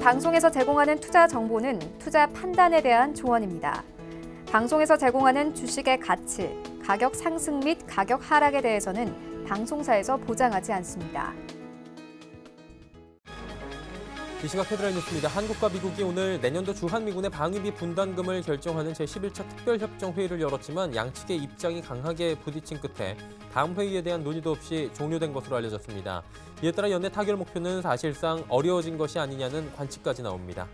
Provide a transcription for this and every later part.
방송에서 제공하는 투자 정보는 투자 판단에 대한 조언입니다. 방송에서 제공하는 주식의 가치, 가격 상승 및 가격 하락에 대해서는 방송사에서 보장하지 않습니다. 이 시각 헤드라인 뉴스입니다. 한국과 미국이 오늘 내년도 주한미군의 방위비 분담금을 결정하는 제11차 특별협정회의를 열었지만 양측의 입장이 강하게 부딪힌 끝에 다음 회의에 대한 논의도 없이 종료된 것으로 알려졌습니다. 이에 따라 연내 타결 목표는 사실상 어려워진 것이 아니냐는 관측까지 나옵니다.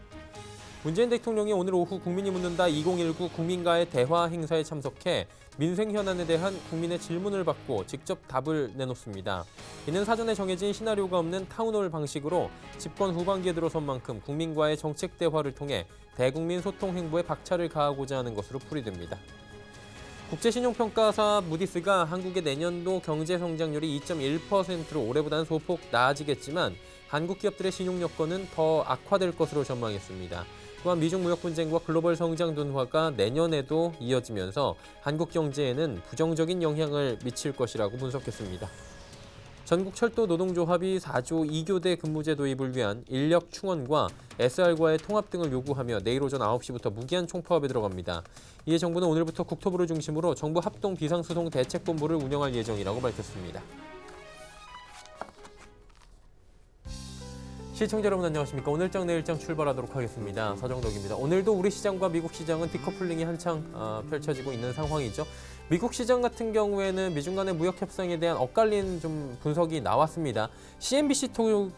문재인 대통령이 오늘 오후 국민이 묻는다 2019 국민과의 대화 행사에 참석해 민생 현안에 대한 국민의 질문을 받고 직접 답을 내놓습니다. 이는 사전에 정해진 시나리오가 없는 타운홀 방식으로 집권 후반기에 들어선 만큼 국민과의 정책 대화를 통해 대국민 소통 행보에 박차를 가하고자 하는 것으로 풀이됩니다. 국제신용평가사 무디스가 한국의 내년도 경제 성장률이 2.1%로 올해보다는 소폭 나아지겠지만 한국 기업들의 신용 여건은 더 악화될 것으로 전망했습니다. 또한 미중 무역 분쟁과 글로벌 성장 둔화가 내년에도 이어지면서 한국 경제에는 부정적인 영향을 미칠 것이라고 분석했습니다. 전국철도노동조합이 4조 2교대 근무제 도입을 위한 인력 충원과 SR과의 통합 등을 요구하며 내일 오전 9시부터 무기한 총파업에 들어갑니다. 이에 정부는 오늘부터 국토부를 중심으로 정부 합동 비상소송 대책본부를 운영할 예정이라고 밝혔습니다. 시청자 여러분 안녕하십니까. 오늘장 내일장 출발하도록 하겠습니다. 서정덕입니다. 오늘도 우리 시장과 미국 시장은 디커플링이 한창 펼쳐지고 있는 상황이죠. 미국 시장 같은 경우에는 미중 간의 무역 협상에 대한 엇갈린 좀 분석이 나왔습니다. CNBC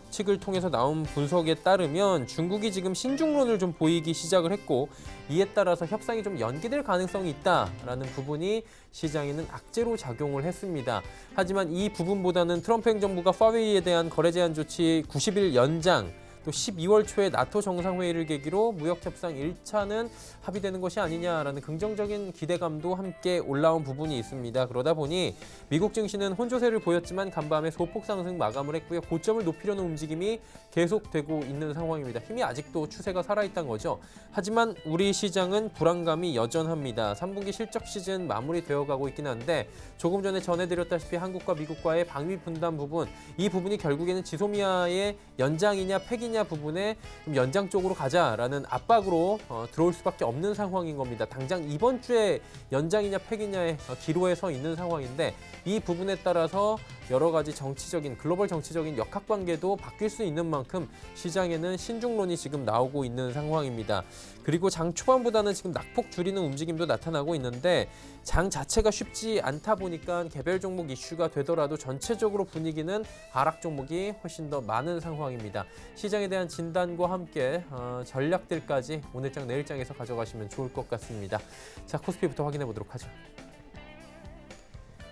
측을 통해서 나온 분석에 따르면 중국이 지금 신중론을 좀 보이기 시작을 했고 이에 따라서 협상이 좀 연기될 가능성이 있다라는 부분이 시장에는 악재로 작용을 했습니다. 하지만 이 부분보다는 트럼프 행정부가 파웨이에 대한 거래 제한 조치 90일 연장 또 12월 초에 나토 정상회의를 계기로 무역협상 1차는 합의되는 것이 아니냐라는 긍정적인 기대감도 함께 올라온 부분이 있습니다. 그러다 보니 미국 증시는 혼조세를 보였지만 간밤에 소폭 상승 마감을 했고요. 고점을 높이려는 움직임이 계속되고 있는 상황입니다. 힘이 아직도 추세가 살아있다는 거죠. 하지만 우리 시장은 불안감이 여전합니다. 3분기 실적 시즌 마무리되어 가고 있긴 한데 조금 전에 전해드렸다시피 한국과 미국과의 방위 분담 부분, 이 부분이 결국에는 지소미아의 연장이냐 폐기냐 부분에 좀 연장 쪽으로 가자라는 압박으로 들어올 수밖에 없는 상황인 겁니다. 당장 이번 주에 연장이냐 폐기냐의 기로에 서 있는 상황인데 이 부분에 따라서 여러 가지 정치적인 글로벌 정치적인 역학관계도 바뀔 수 있는 만큼 시장에는 신중론이 지금 나오고 있는 상황입니다. 그리고 장 초반보다는 지금 낙폭 줄이는 움직임도 나타나고 있는데 장 자체가 쉽지 않다 보니까 개별 종목 이슈가 되더라도 전체적으로 분위기는 하락 종목이 훨씬 더 많은 상황입니다. 시장에 대한 진단과 함께 전략들까지 오늘장 내일장에서 가져가시면 좋을 것 같습니다. 자, 코스피부터 확인해 보도록 하죠.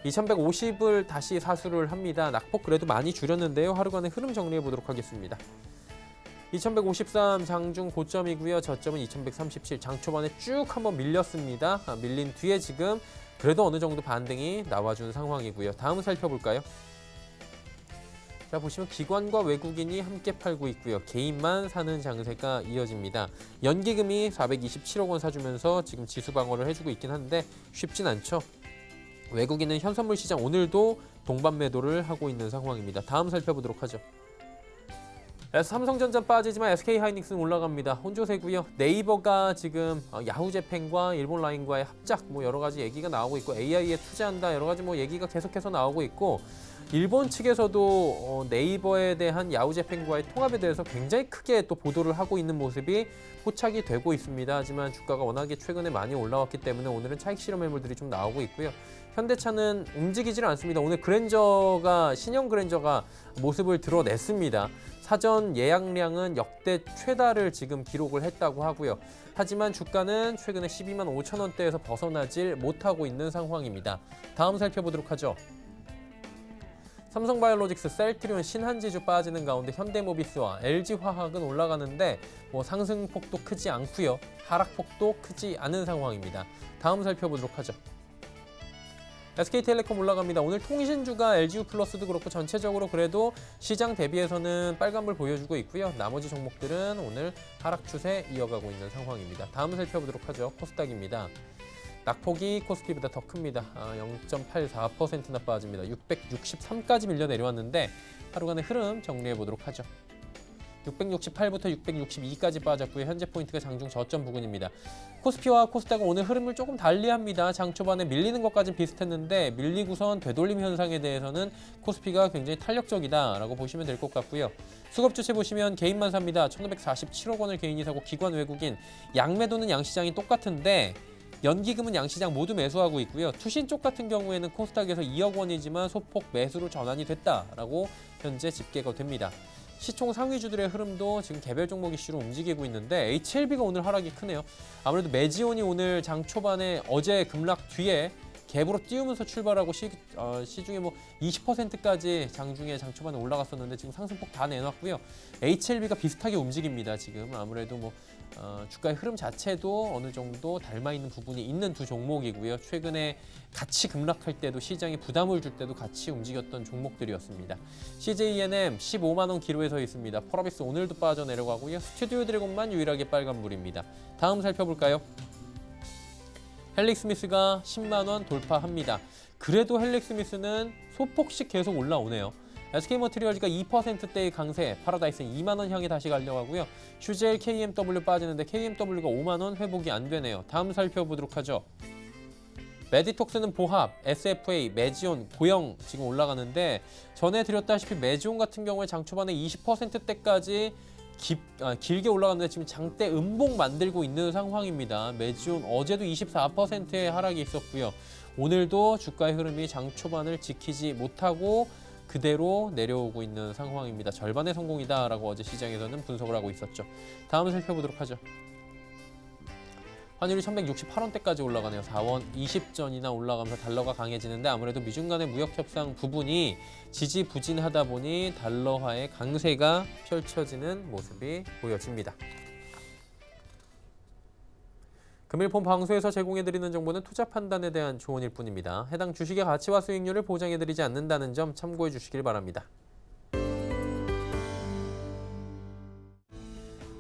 2150을 다시 사수를 합니다. 낙폭 그래도 많이 줄였는데요. 하루간의 흐름 정리해 보도록 하겠습니다. 2153 장중 고점이고요. 저점은 2137 장 초반에 쭉 한번 밀렸습니다. 밀린 뒤에 지금 그래도 어느 정도 반등이 나와준 상황이고요. 다음은 살펴볼까요? 자, 보시면 기관과 외국인이 함께 팔고 있고요. 개인만 사는 장세가 이어집니다. 연기금이 427억 원 사주면서 지금 지수 방어를 해주고 있긴 한데 쉽진 않죠. 외국인은 현선물 시장 오늘도 동반 매도를 하고 있는 상황입니다. 다음 살펴보도록 하죠. 삼성전자 빠지지만 SK하이닉스는 올라갑니다. 혼조세고요. 네이버가 지금 야후재팬과 일본라인과의 합작 여러 가지 얘기가 나오고 있고 AI에 투자한다 여러 가지 얘기가 계속해서 나오고 있고 일본 측에서도 네이버에 대한 야후재팬과의 통합에 대해서 굉장히 크게 또 보도를 하고 있는 모습이 포착이 되고 있습니다. 하지만 주가가 워낙에 최근에 많이 올라왔기 때문에 오늘은 차익 실현 매물들이 좀 나오고 있고요. 현대차는 움직이질 않습니다. 오늘 신형 그랜저가 모습을 드러냈습니다. 사전 예약량은 역대 최다를 지금 기록을 했다고 하고요. 하지만 주가는 최근에 12만 5천 원대에서 벗어나질 못하고 있는 상황입니다. 다음 살펴보도록 하죠. 삼성바이오로직스, 셀트리온, 신한지주 빠지는 가운데 현대모비스와 LG화학은 올라가는데 상승폭도 크지 않고요. 하락폭도 크지 않은 상황입니다. 다음 살펴보도록 하죠. SK텔레콤 올라갑니다. 오늘 통신주가 LGU 플러스도 그렇고 전체적으로 그래도 시장 대비해서는 빨간불 보여주고 있고요. 나머지 종목들은 오늘 하락 추세 이어가고 있는 상황입니다. 다음 살펴보도록 하죠. 코스닥입니다. 낙폭이 코스피보다 더 큽니다. 0.84%나 빠집니다. 663까지 밀려 내려왔는데 하루간의 흐름 정리해 보도록 하죠. 668부터 662까지 빠졌고요. 현재 포인트가 장중 저점 부근입니다. 코스피와 코스닥은 오늘 흐름을 조금 달리합니다. 장 초반에 밀리는 것까지는 비슷했는데 밀리고선 되돌림 현상에 대해서는 코스피가 굉장히 탄력적이다라고 보시면 될 것 같고요. 수급 주체 보시면 개인만 삽니다. 1,547억 원을 개인이 사고 기관 외국인 양매도는 양시장이 똑같은데 연기금은 양시장 모두 매수하고 있고요. 투신 쪽 같은 경우에는 코스닥에서 2억 원이지만 소폭 매수로 전환이 됐다라고 현재 집계가 됩니다. 시총 상위주들의 흐름도 지금 개별 종목 이슈로 움직이고 있는데 HLB가 오늘 하락이 크네요. 아무래도 매지온이 오늘 장 초반에 어제 급락 뒤에 갭으로 띄우면서 출발하고 시중에 뭐 20%까지 장중에 장 초반에 올라갔었는데 지금 상승폭 다 내놨고요. HLB가 비슷하게 움직입니다. 지금 아무래도 뭐 주가의 흐름 자체도 어느 정도 닮아 있는 부분이 있는 두 종목이고요. 최근에 같이 급락할 때도 시장에 부담을 줄 때도 같이 움직였던 종목들이었습니다. CJENM 15만 원 기로에 서 있습니다. 펄어비스 오늘도 빠져 내려가고요. 스튜디오 드래곤만 유일하게 빨간불입니다. 다음 살펴볼까요? 헬릭스미스가 10만 원 돌파합니다. 그래도 헬릭스미스는 소폭씩 계속 올라오네요. SK머티리얼즈가 2%대의 강세, 파라다이스는 2만 원 향해 다시 가려가고요. 슈젤 KMW 빠지는데 KMW가 5만 원 회복이 안 되네요. 다음 살펴보도록 하죠. 메디톡스는 보합, SFA, 매지온, 고영 지금 올라가는데 전에 드렸다시피 매지온 같은 경우에 장 초반에 20%대까지 길게 올라갔는데 지금 장대 음봉 만들고 있는 상황입니다. 매지온 어제도 24%의 하락이 있었고요. 오늘도 주가의 흐름이 장 초반을 지키지 못하고 그대로 내려오고 있는 상황입니다. 절반의 성공이다라고 어제 시장에서는 분석을 하고 있었죠. 다음 살펴보도록 하죠. 환율이 1168원대까지 올라가네요. 4원 20전이나 올라가면서 달러가 강해지는데 아무래도 미중 간의 무역 협상 부분이 지지부진하다 보니 달러화의 강세가 펼쳐지는 모습이 보여집니다. 금일폰 방송에서 제공해드리는 정보는 투자 판단에 대한 조언일 뿐입니다. 해당 주식의 가치와 수익률을 보장해드리지 않는다는 점 참고해 주시길 바랍니다.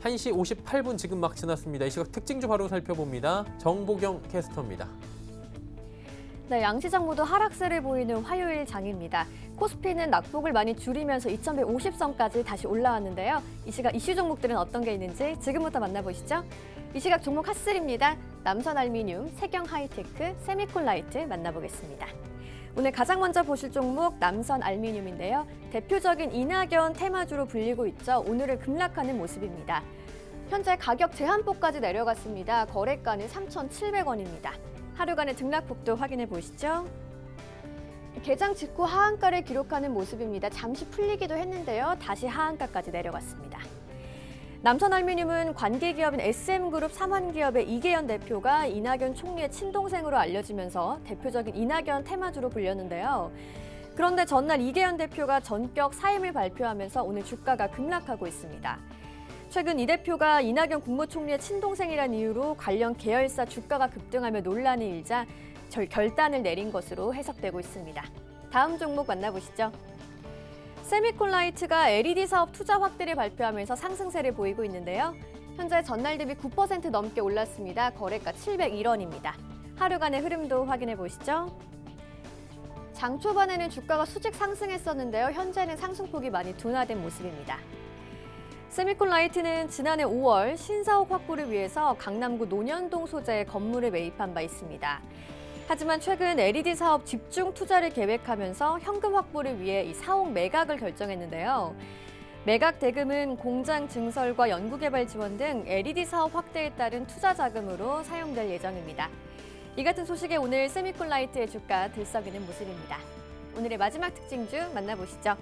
1시 58분 지금 막 지났습니다. 이 시각 특징주 바로 살펴봅니다. 정보경 캐스터입니다. 네, 양시장 모두 하락세를 보이는 화요일 장입니다. 코스피는 낙폭을 많이 줄이면서 2150선까지 다시 올라왔는데요. 이 시각 이슈 종목들은 어떤 게 있는지 지금부터 만나보시죠. 이 시각 종목 핫3입니다. 남선알미늄, 세경하이테크, 세미콜라이트 만나보겠습니다. 오늘 가장 먼저 보실 종목 남선알미늄인데요. 대표적인 이낙연 테마주로 불리고 있죠. 오늘은 급락하는 모습입니다. 현재 가격 제한폭까지 내려갔습니다. 거래가는 3,700원입니다. 하루간의 등락폭도 확인해 보시죠. 개장 직후 하한가를 기록하는 모습입니다. 잠시 풀리기도 했는데요. 다시 하한가까지 내려갔습니다. 남선알미늄은 관계기업인 SM그룹 삼환기업의 이계현 대표가 이낙연 총리의 친동생으로 알려지면서 대표적인 이낙연 테마주로 불렸는데요. 그런데 전날 이계현 대표가 전격 사임을 발표하면서 오늘 주가가 급락하고 있습니다. 최근 이 대표가 이낙연 국무총리의 친동생이란 이유로 관련 계열사 주가가 급등하며 논란이 일자 결단을 내린 것으로 해석되고 있습니다. 다음 종목 만나보시죠. 세미콜라이트가 LED 사업 투자 확대를 발표하면서 상승세를 보이고 있는데요. 현재 전날 대비 9% 넘게 올랐습니다. 거래가 701원입니다. 하루간의 흐름도 확인해 보시죠. 장 초반에는 주가가 수직 상승했었는데요. 현재는 상승폭이 많이 둔화된 모습입니다. 세미콜라이트는 지난해 5월 신사옥 확보를 위해서 강남구 논현동 소재의 건물을 매입한 바 있습니다. 하지만 최근 LED 사업 집중 투자를 계획하면서 현금 확보를 위해 이 사옥 매각을 결정했는데요. 매각 대금은 공장 증설과 연구개발 지원 등 LED 사업 확대에 따른 투자 자금으로 사용될 예정입니다. 이 같은 소식에 오늘 세미콜라이트의 주가 들썩이는 모습입니다. 오늘의 마지막 특징주 만나보시죠.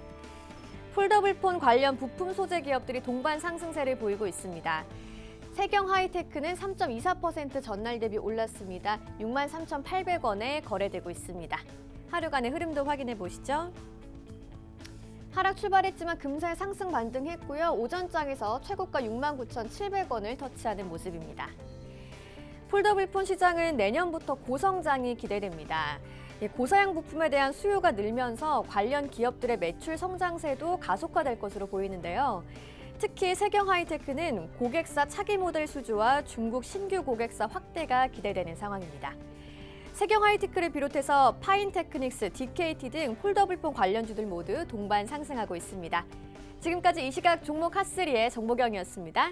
폴더블폰 관련 부품 소재 기업들이 동반 상승세를 보이고 있습니다. 세경하이테크는 3.24% 전날 대비 올랐습니다. 63,800원에 거래되고 있습니다. 하루간의 흐름도 확인해 보시죠. 하락 출발했지만 금세 상승 반등했고요. 오전장에서 최고가 69,700원을 터치하는 모습입니다. 폴더블폰 시장은 내년부터 고성장이 기대됩니다. 고사양 부품에 대한 수요가 늘면서 관련 기업들의 매출 성장세도 가속화될 것으로 보이는데요. 특히 세경하이테크는 고객사 차기 모델 수주와 중국 신규 고객사 확대가 기대되는 상황입니다. 세경하이테크를 비롯해서 파인테크닉스, DKT 등 폴더블폰 관련주들 모두 동반 상승하고 있습니다. 지금까지 이 시각 종목 핫3의 정보경이었습니다.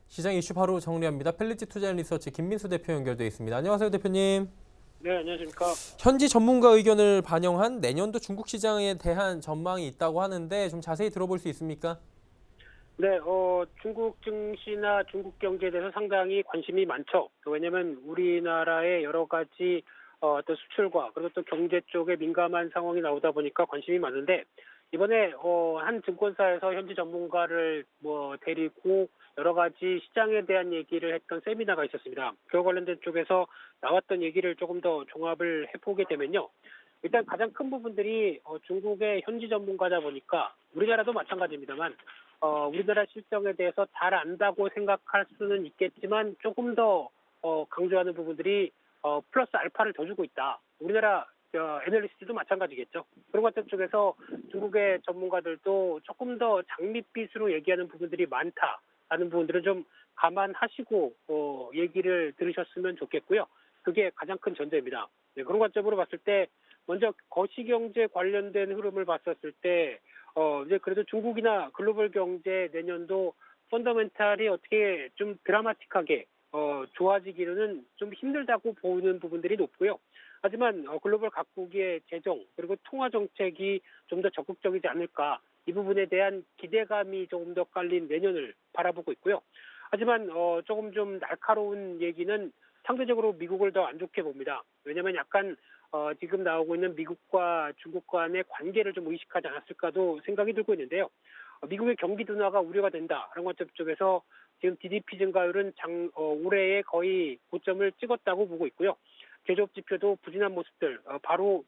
시장 이슈 바로 정리합니다. 펠리지 투자 리서치 김민수 대표 연결돼 있습니다. 안녕하세요, 대표님. 네, 안녕하십니까. 현지 전문가 의견을 반영한 내년도 중국 시장에 대한 전망이 있다고 하는데 좀 자세히 들어볼 수 있습니까? 네, 중국 증시나 중국 경제에 대해서 상당히 관심이 많죠. 왜냐하면 우리나라의 여러 가지 어떤 수출과 그리고 또 경제 쪽에 민감한 상황이 나오다 보니까 관심이 많은데 이번에 한 증권사에서 현지 전문가를 데리고 여러 가지 시장에 대한 얘기를 했던 세미나가 있었습니다. 그와 관련된 쪽에서 나왔던 얘기를 조금 더 종합을 해보게 되면요. 일단 가장 큰 부분들이 중국의 현지 전문가다 보니까 우리나라도 마찬가지입니다만 우리나라 실정에 대해서 잘 안다고 생각할 수는 있겠지만 조금 더 강조하는 부분들이 플러스 알파를 더 주고 있다. 우리나라 애널리스트도 마찬가지겠죠. 그런 것들 쪽에서 중국의 전문가들도 조금 더 장밋빛으로 얘기하는 부분들이 많다라는 부분들은 좀 감안하시고 얘기를 들으셨으면 좋겠고요. 그게 가장 큰 전제입니다. 네, 그런 관점으로 봤을 때 먼저 거시경제 관련된 흐름을 봤었을 때 이제 그래도 중국이나 글로벌 경제 내년도 펀더멘탈이 어떻게 좀 드라마틱하게 좋아지기는 좀 힘들다고 보는 부분들이 높고요. 하지만 글로벌 각국의 재정 그리고 통화 정책이 좀 더 적극적이지 않을까 이 부분에 대한 기대감이 조금 더 깔린 내년을 바라보고 있고요. 하지만 조금 좀 날카로운 얘기는 상대적으로 미국을 더 안 좋게 봅니다. 왜냐하면 약간 지금 나오고 있는 미국과 중국 간의 관계를 좀 의식하지 않았을까도 생각이 들고 있는데요. 미국의 경기 둔화가 우려가 된다라는 관점 쪽에서 지금 GDP 증가율은 올해에 거의 고점을 찍었다고 보고 있고요. 제조업 지표도 부진한 모습들 바로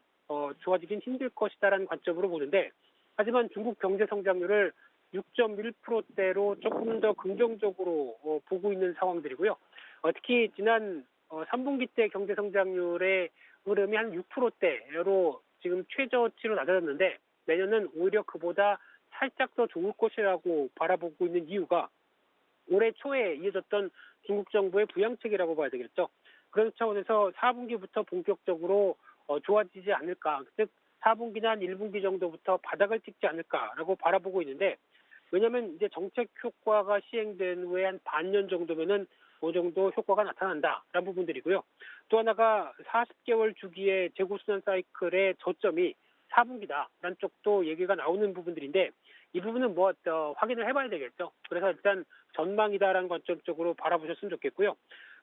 좋아지긴 힘들 것이다라는 관점으로 보는데 하지만 중국 경제 성장률을 6.1%대로 조금 더 긍정적으로 보고 있는 상황들이고요. 특히 지난 3분기 때 경제 성장률의 흐름이 한 6%대로 지금 최저치로 낮아졌는데 내년은 오히려 그보다 살짝 더 좋을 것이라고 바라보고 있는 이유가 올해 초에 이어졌던 중국 정부의 부양책이라고 봐야 되겠죠. 그런 차원에서 4분기부터 본격적으로 좋아지지 않을까, 즉 4분기나 한 1분기 정도부터 바닥을 찍지 않을까라고 바라보고 있는데 왜냐하면 이제 정책 효과가 시행된 후에 한 반년 정도면은 어느 정도 효과가 나타난다라는 부분들이고요. 또 하나가 40개월 주기의 재고순환 사이클의 저점이 4분기다라는 쪽도 얘기가 나오는 부분들인데 이 부분은 확인을 해봐야 되겠죠. 그래서 일단 전망이다라는 관점 쪽으로 바라보셨으면 좋겠고요.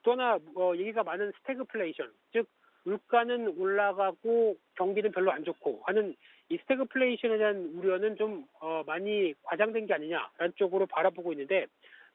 또 하나 얘기가 많은 스태그플레이션, 즉 물가는 올라가고 경기는 별로 안 좋고 하는 이 스태그플레이션에 대한 우려는 좀 많이 과장된 게 아니냐라는 쪽으로 바라보고 있는데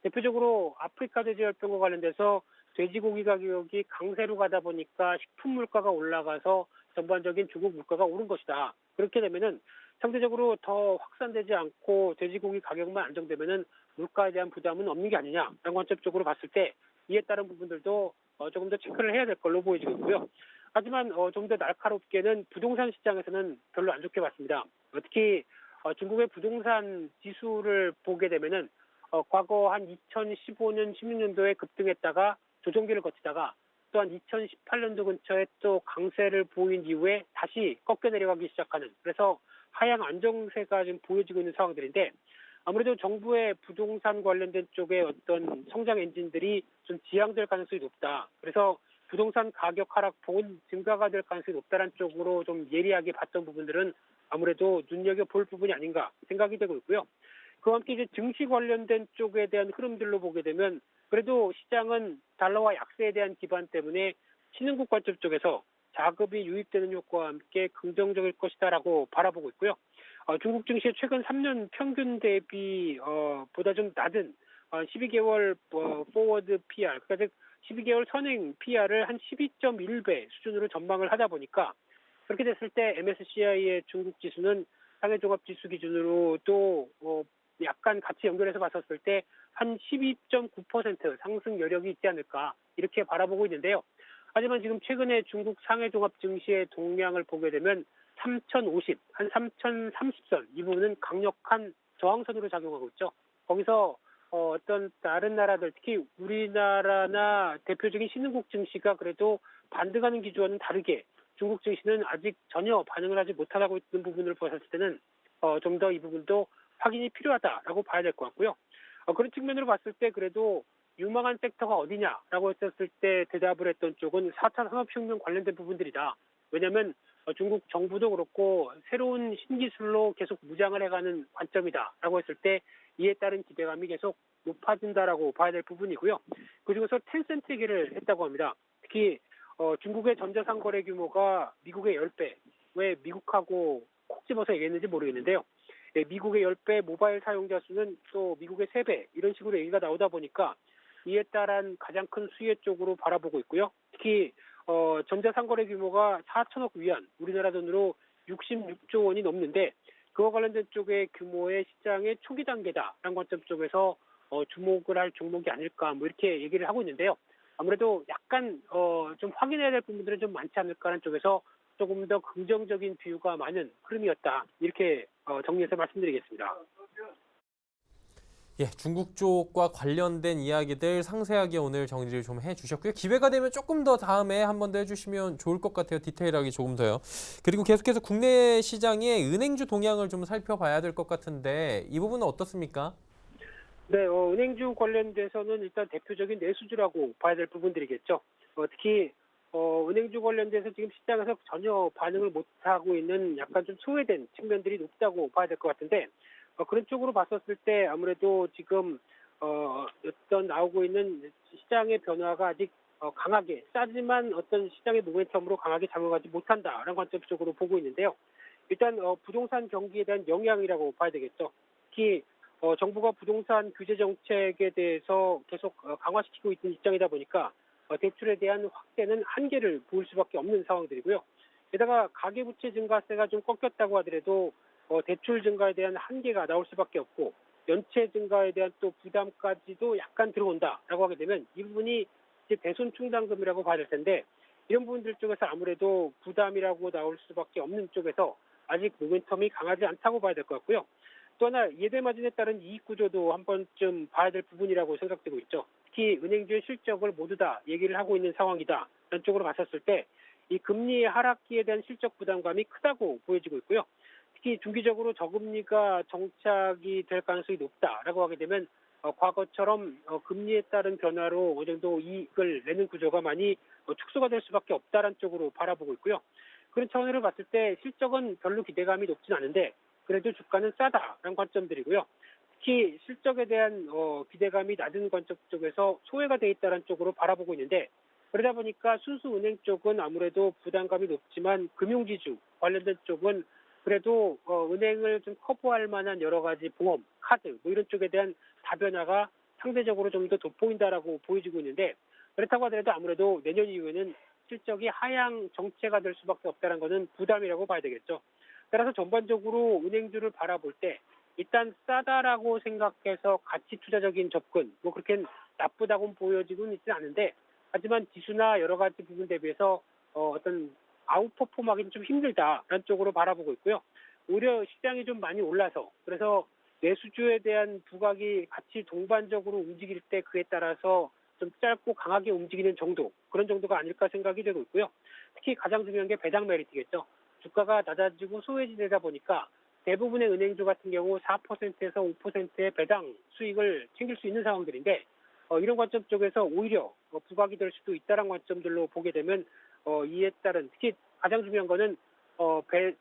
대표적으로 아프리카 돼지열병과 관련돼서 돼지고기 가격이 강세로 가다 보니까 식품 물가가 올라가서 전반적인 중국 물가가 오른 것이다. 그렇게 되면은 상대적으로 더 확산되지 않고 돼지고기 가격만 안정되면은 물가에 대한 부담은 없는 게 아니냐라는 관점적으로 봤을 때 이에 따른 부분들도 조금 더 체크를 해야 될 걸로 보여지고요. 하지만 좀 더 날카롭게는 부동산 시장에서는 별로 안 좋게 봤습니다. 특히 중국의 부동산 지수를 보게 되면은 과거 한 2015년, 16년도에 급등했다가 조정기를 거치다가 또한 2018년도 근처에 또 강세를 보인 이후에 다시 꺾여 내려가기 시작하는 그래서 하향 안정세가 지금 보여지고 있는 상황들인데 아무래도 정부의 부동산 관련된 쪽의 어떤 성장 엔진들이 좀 지양될 가능성이 높다. 그래서 부동산 가격 하락폭은 증가가 될 가능성이 높다는 쪽으로 좀 예리하게 봤던 부분들은 아무래도 눈여겨볼 부분이 아닌가 생각이 되고 있고요. 그와 함께 이제 증시 관련된 쪽에 대한 흐름들로 보게 되면 그래도 시장은 달러와 약세에 대한 기반 때문에 신흥국 관점 쪽에서 자금이 유입되는 효과와 함께 긍정적일 것이다라고 바라보고 있고요. 중국 증시의 최근 3년 평균 대비 보다 좀 낮은 12개월 포워드 PR, 그러니까 즉 12개월 선행 PR을 한 12.1배 수준으로 전망을 하다 보니까 그렇게 됐을 때 MSCI의 중국 지수는 상해종합지수 기준으로 또 약간 같이 연결해서 봤었을 때 한 12.9% 상승 여력이 있지 않을까 이렇게 바라보고 있는데요. 하지만 지금 최근에 중국 상해종합 증시의 동향을 보게 되면 3050, 한 3030선 이 부분은 강력한 저항선으로 작용하고 있죠. 거기서 어떤 다른 나라들 특히 우리나라나 대표적인 신흥국 증시가 그래도 반등하는 기조와는 다르게 중국 증시는 아직 전혀 반응을 하지 못하고 있는 부분을 보았을 때는 좀 더 이 부분도 확인이 필요하다라고 봐야 될 것 같고요. 그런 측면으로 봤을 때 그래도 유망한 섹터가 어디냐라고 했었을 때 대답을 했던 쪽은 4차 산업혁명 관련된 부분들이다. 왜냐하면 중국 정부도 그렇고 새로운 신기술로 계속 무장을 해가는 관점이다라고 했을 때 이에 따른 기대감이 계속 높아진다라고 봐야 될 부분이고요. 그중에서 텐센트 얘기를 했다고 합니다. 특히 중국의 전자상거래 규모가 미국의 10배, 왜 미국하고 콕 집어서 얘기했는지 모르겠는데요. 미국의 10배, 모바일 사용자 수는 또 미국의 3배 이런 식으로 얘기가 나오다 보니까 이에 따른 가장 큰 수혜 쪽으로 바라보고 있고요. 특히 전자상거래 규모가 4천억 위안, 우리나라 돈으로 66조 원이 넘는데 그와 관련된 쪽의 규모의 시장의 초기 단계다라는 관점 쪽에서 주목을 할 종목이 아닐까 뭐 이렇게 얘기를 하고 있는데요. 아무래도 약간 좀 확인해야 될 부분들은 좀 많지 않을까라는 쪽에서 조금 더 긍정적인 비유가 많은 흐름이었다. 이렇게 정리해서 말씀드리겠습니다. 예, 중국 쪽과 관련된 이야기들 상세하게 오늘 정리를 좀 해주셨고요. 기회가 되면 조금 더 다음에 한 번 더 해주시면 좋을 것 같아요. 디테일하게 조금 더요. 그리고 계속해서 국내 시장의 은행주 동향을 좀 살펴봐야 될 것 같은데 이 부분은 어떻습니까? 네, 은행주 관련돼서는 일단 대표적인 내수주라고 봐야 될 부분들이겠죠. 특히 은행주 관련돼서 지금 시장에서 전혀 반응을 못하고 있는 약간 좀 소외된 측면들이 높다고 봐야 될 것 같은데 그런 쪽으로 봤었을 때 아무래도 지금 어떤 나오고 있는 시장의 변화가 아직 강하게 싸지만 어떤 시장의 모멘텀으로 강하게 작용하지 못한다라는 관점 쪽으로 보고 있는데요. 일단 부동산 경기에 대한 영향이라고 봐야 되겠죠. 특히 정부가 부동산 규제 정책에 대해서 계속 강화시키고 있는 입장이다 보니까 대출에 대한 확대는 한계를 보일 수밖에 없는 상황들이고요. 게다가 가계부채 증가세가 좀 꺾였다고 하더라도 대출 증가에 대한 한계가 나올 수밖에 없고 연체 증가에 대한 또 부담까지도 약간 들어온다라고 하게 되면 이 부분이 이제 대손 충당금이라고 봐야 될 텐데 이런 부분들 쪽에서 아무래도 부담이라고 나올 수밖에 없는 쪽에서 아직 모멘텀이 강하지 않다고 봐야 될 것 같고요. 또 하나 예대마진에 따른 이익 구조도 한 번쯤 봐야 될 부분이라고 생각되고 있죠. 특히 은행주의 실적을 모두 다 얘기를 하고 있는 상황이다. 이런 쪽으로 봤었을 때 이 금리의 하락기에 대한 실적 부담감이 크다고 보여지고 있고요. 특히 중기적으로 저금리가 정착이 될 가능성이 높다라고 하게 되면 과거처럼 금리에 따른 변화로 어느 정도 이익을 내는 구조가 많이 축소가 될 수밖에 없다는 쪽으로 바라보고 있고요. 그런 차원으로 봤을 때 실적은 별로 기대감이 높진 않은데 그래도 주가는 싸다라는 관점들이고요. 특히 실적에 대한 기대감이 낮은 관점 쪽에서 소외가 돼 있다는 쪽으로 바라보고 있는데 그러다 보니까 순수 은행 쪽은 아무래도 부담감이 높지만 금융지주 관련된 쪽은 그래도 은행을 좀 커버할 만한 여러 가지 보험, 카드 뭐 이런 쪽에 대한 다변화가 상대적으로 좀 더 돋보인다라고 보여지고 있는데 그렇다고 하더라도 아무래도 내년 이후에는 실적이 하향 정체가 될 수밖에 없다는 것은 부담이라고 봐야 되겠죠. 따라서 전반적으로 은행주를 바라볼 때 일단 싸다라고 생각해서 가치 투자적인 접근 뭐 그렇게 나쁘다고 보여지고는 있지는 않은데 하지만 지수나 여러 가지 부분 대비해서 어떤 아웃퍼폼하기는 좀 힘들다라는 쪽으로 바라보고 있고요. 오히려 시장이 좀 많이 올라서 그래서 내수주에 대한 부각이 같이 동반적으로 움직일 때 그에 따라서 좀 짧고 강하게 움직이는 정도 그런 정도가 아닐까 생각이 되고 있고요. 특히 가장 중요한 게 배당 메리트겠죠. 주가가 낮아지고 소외되다 보니까 대부분의 은행주 같은 경우 4%에서 5%의 배당 수익을 챙길 수 있는 상황들인데 이런 관점 쪽에서 오히려 부각이 될 수도 있다는 관점들로 보게 되면 이에 따른 특히 가장 중요한 거는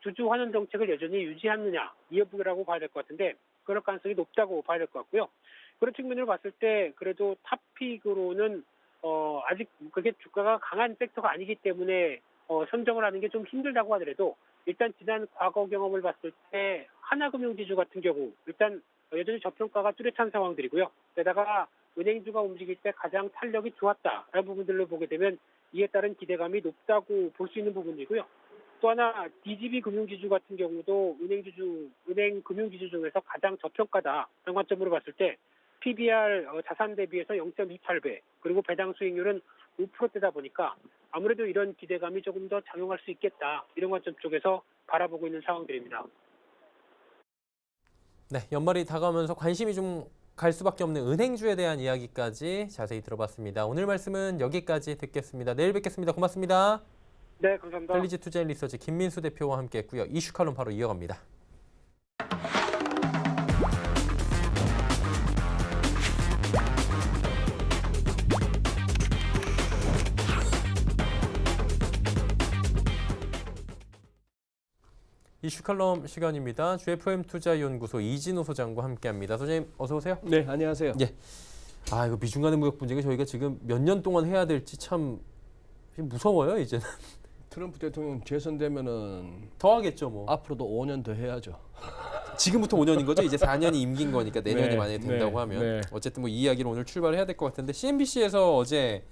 주주 환원 정책을 여전히 유지하느냐 이 여부라고 봐야 될 것 같은데 그럴 가능성이 높다고 봐야 될 것 같고요. 그런 측면으로 봤을 때 그래도 탑픽으로는 아직 그게 주가가 강한 섹터가 아니기 때문에 선정을 하는 게 좀 힘들다고 하더라도 일단 지난 과거 경험을 봤을 때 하나금융지주 같은 경우 일단 여전히 저평가가 뚜렷한 상황들이고요. 게다가 은행주가 움직일 때 가장 탄력이 좋았다라는 부분들로 보게 되면 이에 따른 기대감이 높다고 볼 수 있는 부분이고요. 또 하나 DGB 금융지주 같은 경우도 은행 금융지주 중에서 가장 저평가다라는 관점으로 봤을 때 PBR 자산 대비해서 0.28배 그리고 배당 수익률은 5%대다 보니까 아무래도 이런 기대감이 조금 더 작용할 수 있겠다 이런 관점 쪽에서 바라보고 있는 상황들입니다. 네, 연말이 다가오면서 관심이 좀 갈 수밖에 없는 은행주에 대한 이야기까지 자세히 들어봤습니다. 오늘 말씀은 여기까지 듣겠습니다. 내일 뵙겠습니다. 고맙습니다. 네, 감사합니다. 헬리지 투자인 리서치 김민수 대표와 함께했고요. 이슈 칼럼 바로 이어갑니다. 이슈 칼럼 시간입니다. GFM 투자연구소 이진호 소장과 함께합니다. 소장님 어서 오세요. 네, 안녕하세요. 예. 아 이거 미중 간의 무역 분쟁이 저희가 지금 몇 년 동안 해야 될지 참 무서워요 이제는. 트럼프 대통령 재선되면은 더 하겠죠 뭐. 앞으로도 5년 더 해야죠. 지금부터 5년인 거죠? 이제 4년이 임긴 거니까 내년에 네, 만약에 된다고 네, 하면 네. 어쨌든 뭐 이 이야기를 오늘 출발해야 될 것 같은데 CNBC에서 어제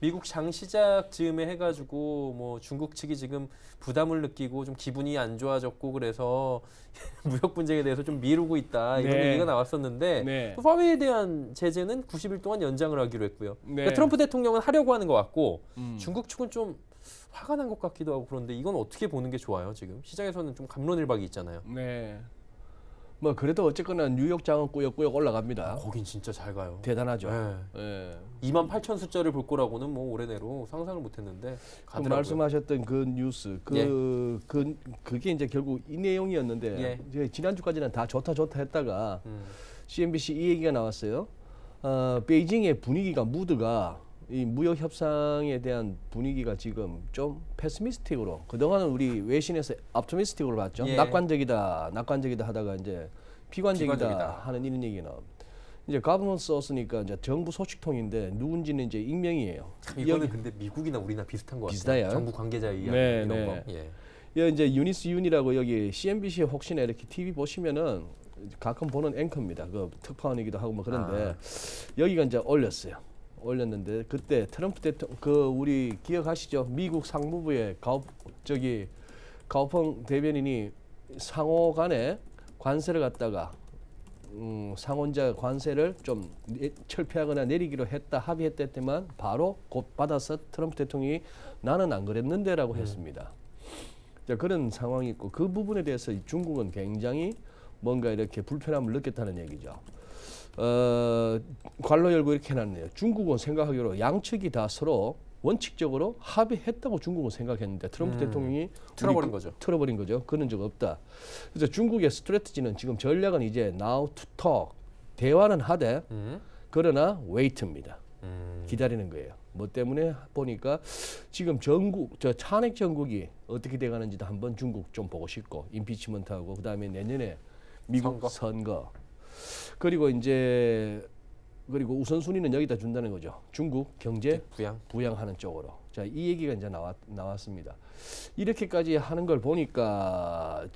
미국 장 시작 즈음에 해가지고 뭐 중국 측이 지금 부담을 느끼고 좀 기분이 안 좋아졌고 그래서 무역 분쟁에 대해서 좀 미루고 있다 이런 네. 얘기가 나왔었는데 네. 또 화웨이에 대한 제재는 90일 동안 연장을 하기로 했고요. 네. 그러니까 트럼프 대통령은 하려고 하는 것 같고 음. 중국 측은 좀 화가 난 것 같기도 하고 그런데 이건 어떻게 보는 게 좋아요? 지금 시장에서는 좀 갑론을박이 있잖아요. 네. 뭐 그래도 어쨌거나 뉴욕장은 꾸역꾸역 올라갑니다. 거긴 진짜 잘 가요. 대단하죠. 네. 네. 28,000 숫자를 볼 거라고는 뭐 올해 내로 상상을 못했는데 그 가더라고요. 말씀하셨던 그 뉴스, 그게 이제 결국 이 내용이었는데 예. 이제 지난주까지는 다 좋다 했다가 음. CNBC 이 얘기가 나왔어요. 베이징의 분위기가 무드가 이 무역 협상에 대한 분위기가 지금 좀 패스미스틱으로 그동안은 우리 외신에서 optimistic으로 봤죠. 예. 낙관적이다 하다가 이제 비관적이다 비관적이다. 하는 이런 얘기는 이제 government source니까 이제 정부 소식통인데 누군지는 이제 익명이에요. 이거는 여기- 근데 미국이나 우리나 비슷한 것 같아요. 비슷해요? 정부 관계자의 이야기 네, 이런 네. 거. 예. 여기 이제 유니스 윤이라고 여기 CNBC 혹시나 이렇게 TV 보시면은 가끔 보는 앵커입니다. 그 특파원이기도 하고 뭐 그런데 여기가 이제 올렸는데 그때 트럼프 대통령 그 우리 기억하시죠? 미국 상무부의 가오펑 대변인이 상호 간에 관세를 갖다가 상원자 관세를 좀 철폐하거나 내리기로 했다 합의했댔지만 바로 곧 받아서 트럼프 대통령이 나는 안 그랬는데라고 했습니다. 자, 그런 상황이 있고 그 부분에 대해서 중국은 굉장히 뭔가 이렇게 불편함을 느꼈다는 얘기죠. 관로 열고 이렇게 해놨네요. 중국은 생각하기로 양측이 다 서로 원칙적으로 합의했다고 중국은 생각했는데 트럼프 대통령이 틀어버린 거죠. 틀어버린 거죠. 그런 적 없다. 그래서 중국의 스트래티지는 지금 전략은 이제 now to talk 대화는 하되 그러나 wait입니다. 기다리는 거예요. 뭐 때문에 보니까 지금 탄핵 전국이 어떻게 돼가는지도 한번 중국 좀 보고 싶고 임피치먼트하고 그다음에 내년에 미국 선거. 그리고 우선순위는 여기다 준다는 거죠. 중국 경제 부양하는 쪽으로. 자, 이 얘기가 이제 나왔습니다. 이렇게까지 하는 걸 보니까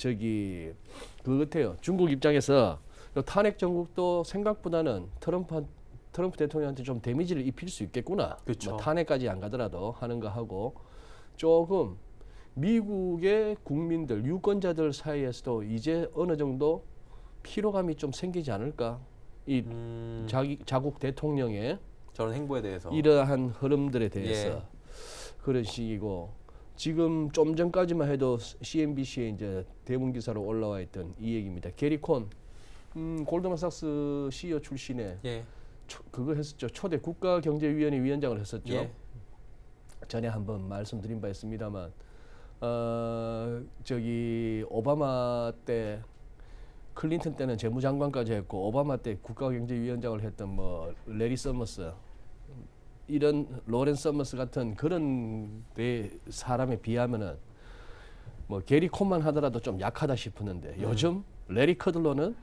그거 같아요. 중국 입장에서 탄핵 정국도 생각보다는 트럼프 대통령한테 좀 데미지를 입힐 수 있겠구나. 그렇죠. 뭐 탄핵까지 안 가더라도 하는 거 하고 조금 미국의 국민들, 유권자들 사이에서도 이제 어느 정도 피로감이 좀 생기지 않을까? 이 자국 대통령의 저런 행보에 대해서 이러한 흐름들에 대해서 예. 그런 식이고 지금 좀 전까지만 해도 CNBC에 이제 대문 기사로 올라와 있던 이 얘기입니다. 게리 콘 골드만삭스 CEO 출신의 예. 그거 했었죠. 초대 국가경제위원회 위원장을 했었죠. 예. 전에 한번 말씀드린 바 있습니다만 오바마 때 클린턴 때는 재무장관까지 했고 오바마 때 국가경제위원장을 했던 뭐 레리 서머스 이런 로렌 서머스 같은 그런 사람에 비하면은 뭐 게리 콘만 하더라도 좀 약하다 싶었는데 요즘 레리 커들로는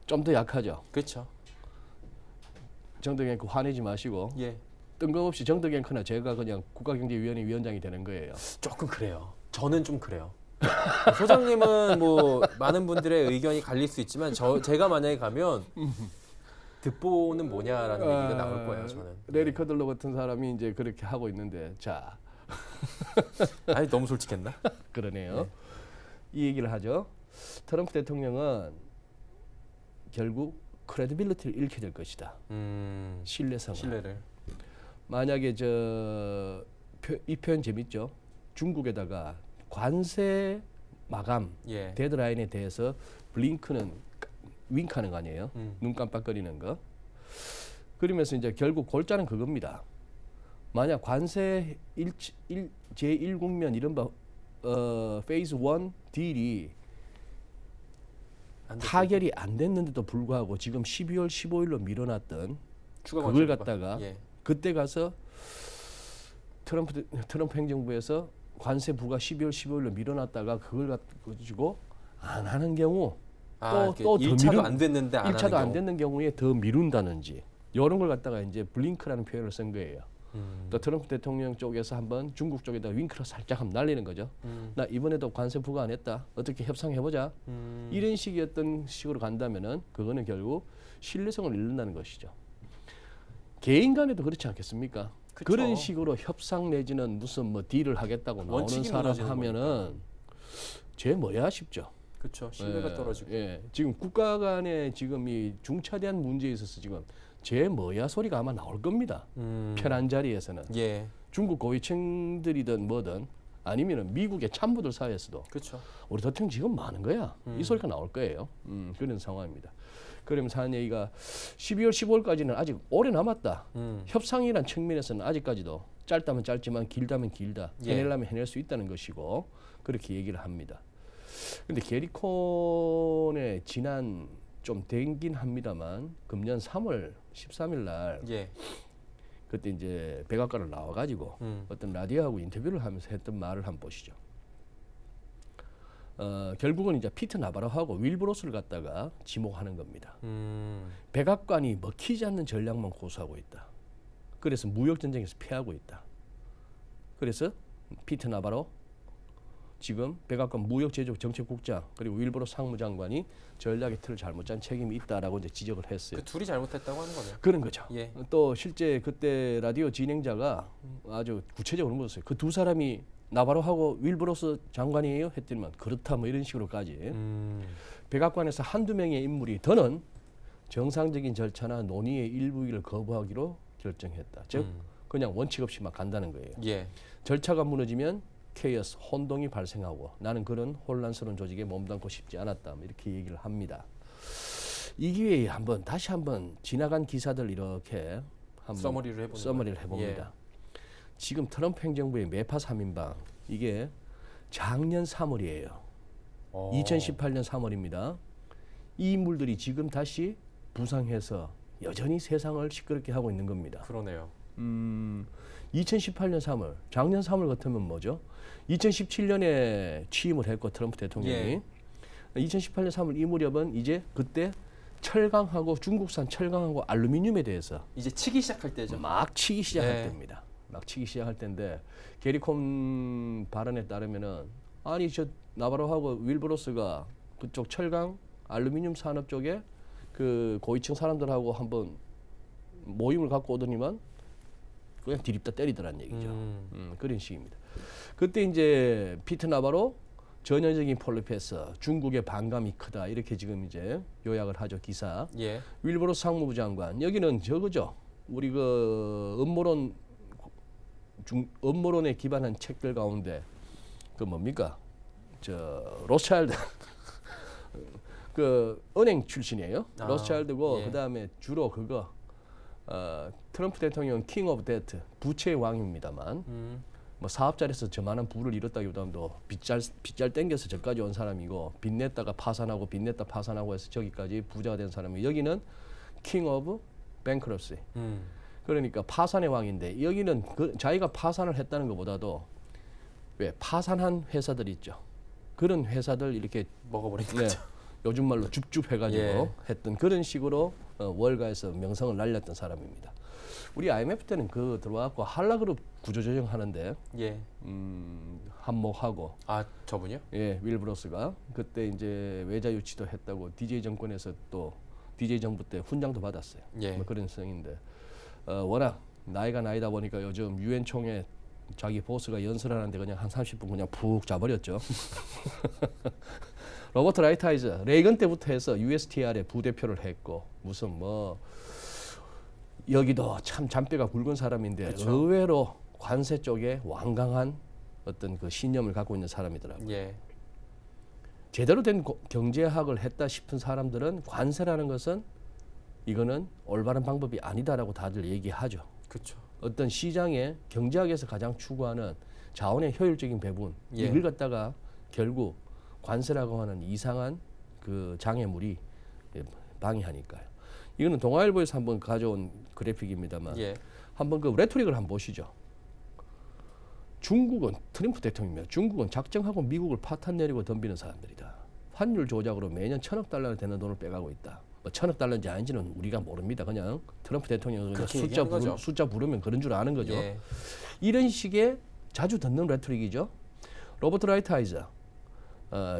좀 더 약하죠. 그렇죠. 정덕앵커 화내지 마시고 예. 뜬금없이 정덕앵커나 제가 그냥 국가경제위원회 위원장이 되는 거예요. 조금 그래요. 저는 좀 그래요. 소장님은 뭐 많은 분들의 의견이 갈릴 수 있지만 제가 만약에 가면 득보는 뭐냐라는 얘기가 나올 거예요. 저는. 레리 커들로 같은 사람이 이제 그렇게 하고 있는데 자 아니 너무 솔직했나? 그러네요. 네. 이 얘기를 하죠. 트럼프 대통령은 결국 크레디빌리티를 잃게 될 것이다. 신뢰성을. 신뢰를. 만약에 이 표현 재밌죠. 중국에다가 관세 마감 예. 데드라인에 대해서 블링크는 윙크하는 거 아니에요. 눈 깜빡거리는 거. 그러면서 이제 결국 골자는 그겁니다. 만약 관세 제1국면 이른바 페이즈 1 딜이 안 됐죠. 타결이 안 됐는데도 불구하고 지금 12월 15일로 밀어놨던 추가 그걸 관세 갖다가 예. 그때 가서 트럼프 행정부에서 관세 부과 12월 15일로 밀어놨다가 그걸 가지고 안 하는 경우 또 1차도 안 됐는데 안 1차도 하는 안 경우. 되는 경우에 더 미룬다든지 이런 걸 갖다가 이제 블링크라는 표현을 쓴 거예요. 또 트럼프 대통령 쪽에서 한번 중국 쪽에다 윙크를 살짝 한번 날리는 거죠. 나 이번에도 관세 부과 안 했다. 어떻게 협상해보자. 이런 식이었던 식으로 간다면은 그거는 결국 신뢰성을 잃는다는 것이죠. 개인 간에도 그렇지 않겠습니까? 그쵸. 그런 식으로 협상 내지는 무슨 뭐 딜을 하겠다고 나오는 원칙이 사람 무너지는 하면은 쟤 뭐야 싶죠. 그렇죠. 신뢰가 예, 떨어지고. 예. 지금 국가 간에 지금 이 중차대한 문제에 있어서 지금 쟤 뭐야 소리가 아마 나올 겁니다. 편한 자리에서는 예. 중국 고위층들이든 뭐든 아니면은 미국의 참모들 사이에서도 그렇죠. 우리 대통령 지금 많은 거야. 이 소리가 나올 거예요. 그런 상황입니다. 그러면서 하는 얘기가 12월 15일까지는 아직 오래 남았다. 협상이란 측면에서는 아직까지도 짧다면 짧지만 길다면 길다. 예. 해내려면 해낼 수 있다는 것이고 그렇게 얘기를 합니다. 근데 게리콘의 지난 좀 되긴 합니다만 금년 3월 13일 날 예. 그때 이제 백악관을 나와가지고 어떤 라디오하고 인터뷰를 하면서 했던 말을 한번 보시죠. 결국은 이제 피트 나바로하고 윌브로스를 갖다가 지목하는 겁니다. 백악관이 먹히지 않는 전략만 고수하고 있다. 그래서 무역 전쟁에서 패하고 있다. 그래서 피트 나바로 지금 백악관 무역제조 정책국장 그리고 윌브로스 상무장관이 전략의 틀을 잘못 짠 책임이 있다라고 이제 지적을 했어요. 그 둘이 잘못했다고 하는 거네요. 그런 거죠. 예. 또 실제 그때 라디오 진행자가 아주 구체적으로 물었어요. 그 두 사람이 나바로하고 윌브로스 장관이에요? 했더니만 그렇다 뭐 이런 식으로까지 백악관에서 한두 명의 인물이 더는 정상적인 절차나 논의의 일부를 거부하기로 결정했다. 즉 그냥 원칙 없이 막 간다는 거예요. 예. 절차가 무너지면 케이오스, 혼동이 발생하고 나는 그런 혼란스러운 조직에 몸담고 싶지 않았다. 뭐 이렇게 얘기를 합니다. 이 기회에 다시 한번 지나간 기사들 이렇게 한번 서머리를 해봅니다. 예. 지금 트럼프 행정부의 매파 3인방 이게 작년 3월이에요. 2018년 3월입니다. 이 인물들이 지금 다시 부상해서 여전히 세상을 시끄럽게 하고 있는 겁니다. 그러네요. 2018년 3월, 작년 3월 같으면 뭐죠? 2017년에 취임을 했고 트럼프 대통령이 예. 2018년 3월 이 무렵은 이제 그때 철강하고 중국산 철강하고 알루미늄에 대해서 이제 치기 시작할 때죠. 막 치기 시작할 네. 때입니다. 막 치기 시작할 때인데 게리콘 발언에 따르면은 아니 저 나바로하고 윌브로스가 그쪽 철강 알루미늄 산업 쪽에 그 고위층 사람들하고 한번 모임을 갖고 오더니만 그냥 디립다 때리더란 얘기죠. 그런 식입니다. 그때 이제 피트 나바로 전형적인 폴리페서 중국의 반감이 크다 이렇게 지금 이제 요약을 하죠 기사. 예. 윌브로스 상무부 장관 여기는 저거죠. 우리 그 음모론에 기반한 책들 가운데 그 뭡니까 저 로스차일드 그 은행 출신이에요. 아, 로스차일드고 예. 그다음에 주로 그거 트럼프 대통령 킹 오브 데트 부채의 왕입니다만 뭐 사업자리에서 저만한 부를 잃었다기보다도 빚잘 땡겨서 저까지 온 사람이고 빚냈다가 파산하고 빚냈다 파산하고 해서 저기까지 부자가 된 사람이 여기는 킹 오브 뱅크럽시 그러니까 파산의 왕인데 여기는 그 자기가 파산을 했다는 것보다도 왜 파산한 회사들 있죠 그런 회사들 이렇게 먹어버린 네, 거죠. 요즘 말로 줍줍 해가지고 예. 했던 그런 식으로 월가에서 명성을 날렸던 사람입니다. 우리 IMF 때는 그 들어와갖고 한라그룹 구조조정 하는데 예. 한몫하고 아 저분이요? 예 윌브로스가 그때 이제 외자 유치도 했다고 DJ 정권에서 또 DJ 정부 때 훈장도 받았어요. 예. 뭐 그런 성인데 워낙 나이가 나이다 보니까 요즘 유엔 총회 자기 보스가 연설하는데 그냥 한 30분 그냥 푹 자버렸죠. 로버트 라이트하이저 레이건 때부터 해서 USTR의 부대표를 했고 무슨 뭐 여기도 참 잔뼈가 굵은 사람인데 그쵸. 의외로 관세 쪽에 완강한 어떤 그 신념을 갖고 있는 사람이더라고요. 예. 제대로 된 경제학을 했다 싶은 사람들은 관세라는 것은 이거는 올바른 방법이 아니다라고 다들 얘기하죠. 그렇죠. 어떤 시장의 경제학에서 가장 추구하는 자원의 효율적인 배분 예. 이걸 갖다가 결국 관세라고 하는 이상한 그 장애물이 방해하니까요. 이거는 동아일보에서 한번 가져온 그래픽입니다만 예. 한번 그 레토릭을 한번 보시죠. 중국은 트럼프 대통령입니다. 중국은 작정하고 미국을 파탄 내리고 덤비는 사람들이다. 환율 조작으로 매년 1,000억 달러나 되는 돈을 빼가고 있다. 뭐 1,000억 달러인지 아닌지는 우리가 모릅니다. 그냥 트럼프 대통령은 그렇게 얘기하는 거죠. 숫자 부르면 그런 줄 아는 거죠. 예. 이런 식의 자주 듣는 레토릭이죠. 로버트 라이트하이저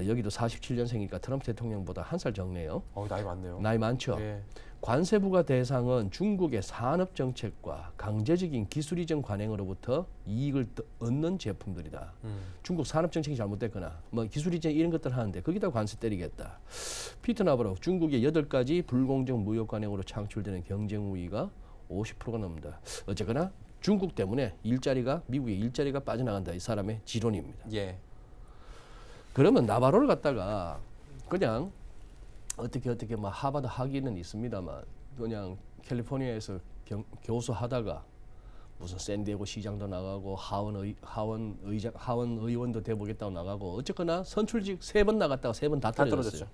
여기도 47년생이니까 트럼프 대통령보다 한 살 적네요. 나이 많네요. 나이 많죠. 예. 관세 부과 대상은 중국의 산업 정책과 강제적인 기술 이전 관행으로부터 이익을 얻는 제품들이다. 중국 산업 정책이 잘못됐거나 뭐 기술 이전 이런 것들 하는데 거기다 관세 때리겠다. 피터 나바로 중국의 8가지 불공정 무역 관행으로 창출되는 경쟁 우위가 50%가 넘는다. 어쨌거나 중국 때문에 미국의 일자리가 빠져나간다. 이 사람의 지론입니다. 예. 그러면 나바로를 갖다가 그냥 어떻게 뭐 하버드 학위는 있습니다만 그냥 캘리포니아에서 교수 하다가 무슨 샌디에고 시장도 나가고 하원 의원도 돼보겠다고 나가고 어쨌거나 선출직 3번 나갔다가 3번 다 떨어졌어요.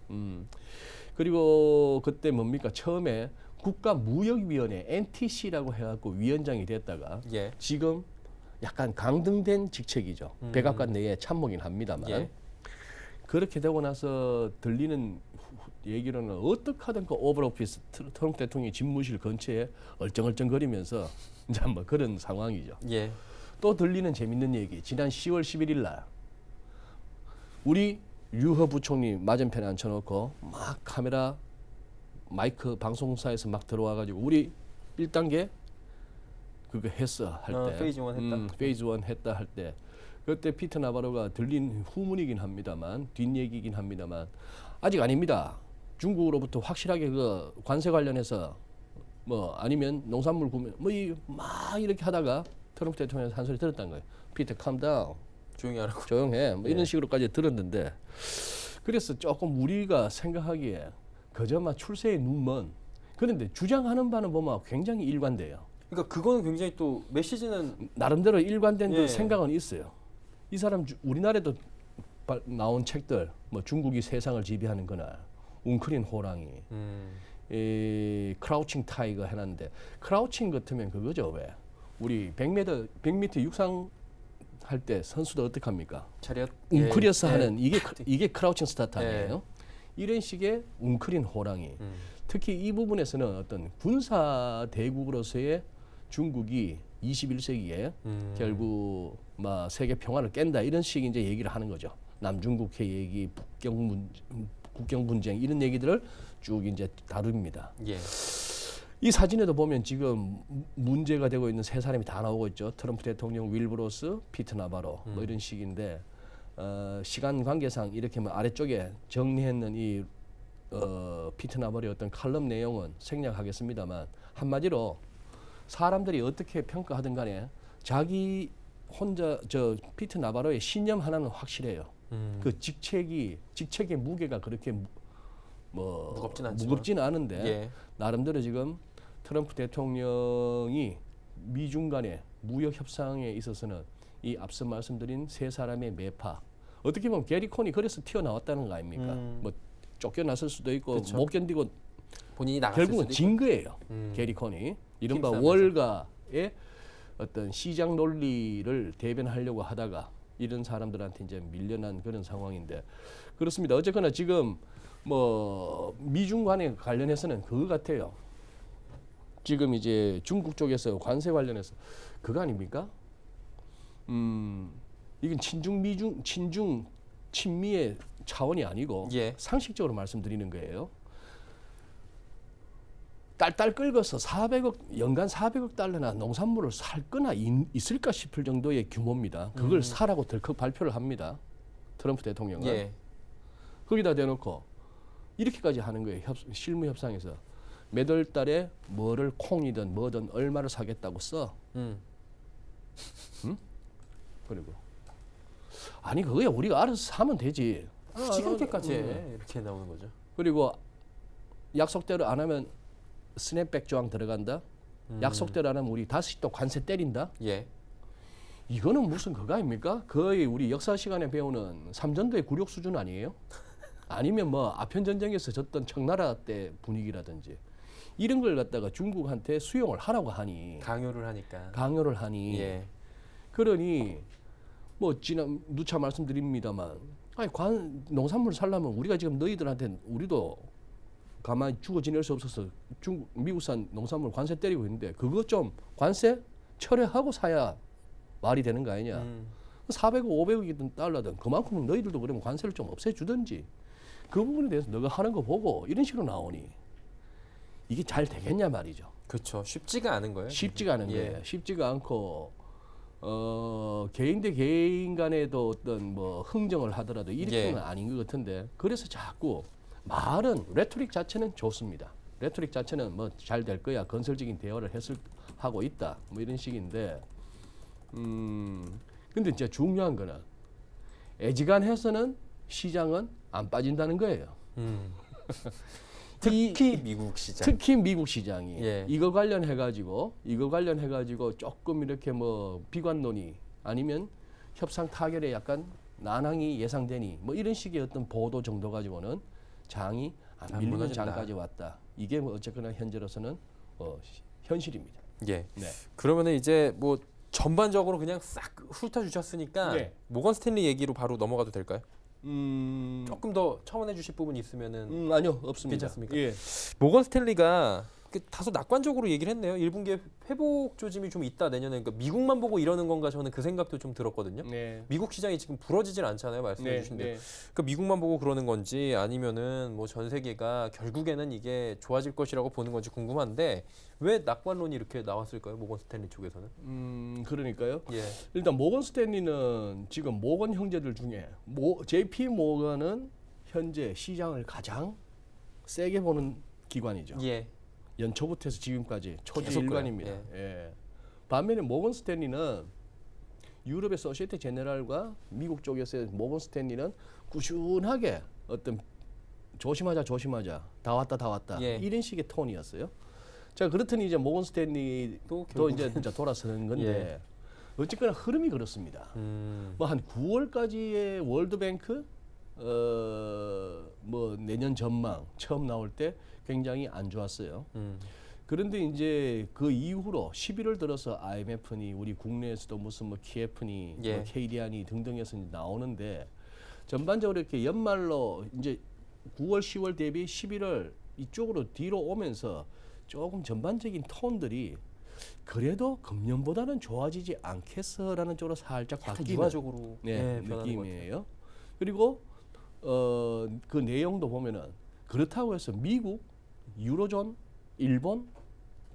그리고 그때 뭡니까 처음에 국가무역위원회 NTC라고 해갖고 위원장이 됐다가 예. 지금 약간 강등된 직책이죠. 백악관 내에 참모긴 합니다만 예. 그렇게 되고 나서 들리는 얘기로는 어떻게 하든 그 오벌 오피스 트럼프 대통령이 집무실 근처에 얼쩡얼쩡거리면서 이제 뭐 그런 상황이죠. 예. 또 들리는 재밌는 얘기. 지난 10월 11일 날 우리 류허 부총리 맞은편에 앉혀놓고 막 카메라 마이크 방송사에서 막 들어와가지고 우리 1단계 그거 했어 할 때 페이즈 1 했다. 페이즈 1 했다 할 때 그때 피터 나바로가 들린 후문이긴 합니다만 뒷얘기긴 합니다만 아직 아닙니다. 중국으로부터 확실하게 그 관세 관련해서 뭐 아니면 농산물 구매 막 이렇게 하다가 트럼프 대통령에서 한 소리 들었다는 거예요. 피터 캄다운 조용히 하라고. 조용해 뭐 예. 이런 식으로까지 들었는데 그래서 조금 우리가 생각하기에 그저마 출세의 눈먼 그런데 주장하는 바는 보면 굉장히 일관돼요. 그러니까 그거는 굉장히 또 메시지는 나름대로 일관된 예. 생각은 있어요. 이 사람 우리나라에도 나온 책들 뭐 중국이 세상을 지배하는 그날 웅크린 호랑이 이 크라우칭 타이거 해놨는데 크라우칭 같으면 그거죠. 왜 우리 100m 육상 할 때 선수들 어떻게 합니까? 차렷 웅크려서 예. 하는 이게 크라우칭 스타트 예. 아니에요? 이런 식의 웅크린 호랑이 특히 이 부분에서는 어떤 군사 대국으로서의 중국이 21세기에 결국 막 세계 평화를 깬다 이런 식의 이제 얘기를 하는 거죠. 남중국해 얘기, 국경 분쟁 이런 얘기들을 쭉 이제 다룹니다. 예. 이 사진에도 보면 지금 문제가 되고 있는 세 사람이 다 나오고 있죠. 트럼프 대통령, 윌브로스, 피터 나바로 뭐 이런 식인데 시간 관계상 이렇게 뭐 아래쪽에 정리했는 이 피터 나바로의 어떤 칼럼 내용은 생략하겠습니다만 한마디로 사람들이 어떻게 평가하든 간에 자기 혼자 피터 나바로의 신념 하나는 확실해요. 그 직책의 무게가 그렇게 무겁진 않은데 예. 나름대로 지금 트럼프 대통령이 미중 간의 무역 협상에 있어서는 이 앞서 말씀드린 세 사람의 매파 어떻게 보면 게리 콘이 그래서 튀어나왔다는 거 아닙니까? 뭐 쫓겨났을 수도 있고 그쵸. 못 견디고 본인이 나갔을 결국은 수도 진 있고. 거예요. 게리 콘이 이른바 힘싸움에서. 월가의 어떤 시장 논리를 대변하려고 하다가 이런 사람들한테 이제 밀려난 그런 상황인데 그렇습니다. 어쨌거나 지금 뭐 미중 간에 관련해서는 그거 같아요. 지금 이제 중국 쪽에서 관세 관련해서 그거 아닙니까? 이건 친미의 차원이 아니고 예. 상식적으로 말씀드리는 거예요. 딸딸 긁어서 연간 400억 달러나 농산물을 살 거나 있을까 싶을 정도의 규모입니다. 그걸 사라고 덜컥 발표를 합니다. 트럼프 대통령은. 예. 거기다 대놓고 이렇게까지 하는 거예요. 실무 협상에서 매달 달에 뭐를 콩이든 뭐든 얼마를 사겠다고 써. 응? 그리고 아니 그거야 우리가 알아서 사면 되지. 굳이 그렇게까지 해. 이렇게 나오는 거죠. 그리고 약속대로 안 하면 스냅백 조항 들어간다. 약속대로 안 하면 우리 다시 또 관세 때린다. 예. 이거는 무슨 그거 아닙니까? 거의 우리 역사 시간에 배우는 삼전도의 굴욕 수준 아니에요? 아니면 뭐 아편 전쟁에서 졌던 청나라 때 분위기라든지 이런 걸 갖다가 중국한테 수용을 하라고 하니 강요를 하니 예. 그러니 뭐 지난 누차 말씀드립니다만 아니 농산물 살려면 우리가 지금 너희들한테 우리도 가만히 죽어 지낼 수 없어서 미국산 농산물 관세 때리고 있는데 그거 좀 관세 철회하고 사야 말이 되는 거 아니냐. 400억 500억이든 달러든 그만큼 너희들도 그러면 관세를 좀 없애주든지 그 부분에 대해서 너가 하는 거 보고 이런 식으로 나오니 이게 잘 되겠냐 말이죠. 그렇죠. 쉽지가 않은 거예요. 쉽지가 않은 예. 거예요. 쉽지가 않고 개인 대 개인 간에도 어떤 뭐 흥정을 하더라도 이렇게는 예. 아닌 것 같은데 그래서 자꾸 말은 레토릭 자체는 좋습니다. 레토릭 자체는 뭐 잘 될 거야 건설적인 대화를 하고 있다 뭐 이런 식인데 근데 진짜 중요한 거는 애지간해서는 시장은 안 빠진다는 거예요. 특히 미국 시장. 특히 미국 시장이 예. 이거 관련해 가지고 조금 이렇게 뭐 비관 논의 아니면 협상 타결에 약간 난항이 예상되니 뭐 이런 식의 어떤 보도 정도 가지고는 장이 안 밀리는 무너진다. 장까지 왔다. 이게 뭐 어쨌거나 현재로서는 현실입니다. 예. 네. 그러면은 이제 뭐 전반적으로 그냥 싹 훑어주셨으니까 네. 모건 스탠리 얘기로 바로 넘어가도 될까요? 음, 조금 더 첨언해 주실 부분이 있으면은 아니요 없습니다. 괜찮습니까? 예. 모건 스탠리가 다소 낙관적으로 얘기를 했네요. 1분기에 회복 조짐이 좀 있다 내년에. 그러니까 미국만 보고 이러는 건가 저는 그 생각도 좀 들었거든요. 네. 미국 시장이 지금 부러지질 않잖아요. 말씀해 주신 대로. 네. 그러니까 미국만 보고 그러는 건지 아니면은 뭐 전 세계가 결국에는 이게 좋아질 것이라고 보는 건지 궁금한데 왜 낙관론이 이렇게 나왔을까요? 모건 스탠리 쪽에서는? 그러니까요. 예. 일단 모건 스탠리는 지금 모건 형제들 중에 JP 모건은 현재 시장을 가장 세게 보는 기관이죠. 예. 연초부터 해서 지금까지 초지 계속 일관입니다. 그래요. 예. 반면에 모건 스탠리는 유럽의 소시에테 제네랄과 미국 쪽에서의 모건 스탠리는 꾸준하게 어떤 조심하자 다 왔다 예. 이런 식의 톤이었어요. 자 그렇더니 이제 모건 스탠리도 이제 돌아서는 건데 예. 어쨌거나 흐름이 그렇습니다. 뭐 한 9월까지의 월드뱅크 뭐 내년 전망 처음 나올 때 굉장히 안 좋았어요. 그런데 이제 그 이후로 11월 들어서 IMF니 우리 국내에서도 무슨 뭐 KF니 예. 뭐 KDI니 등등에서 이제 나오는데 전반적으로 이렇게 연말로 이제 9월, 10월 대비 11월 이쪽으로 뒤로 오면서 조금 전반적인 톤들이 그래도 금년보다는 좋아지지 않겠어라는 쪽으로 살짝 바뀌는 유화적으로 네, 변하는 것 같아요. 느낌이에요. 그리고 그 내용도 보면은 그렇다고 해서 미국, 유로존, 일본,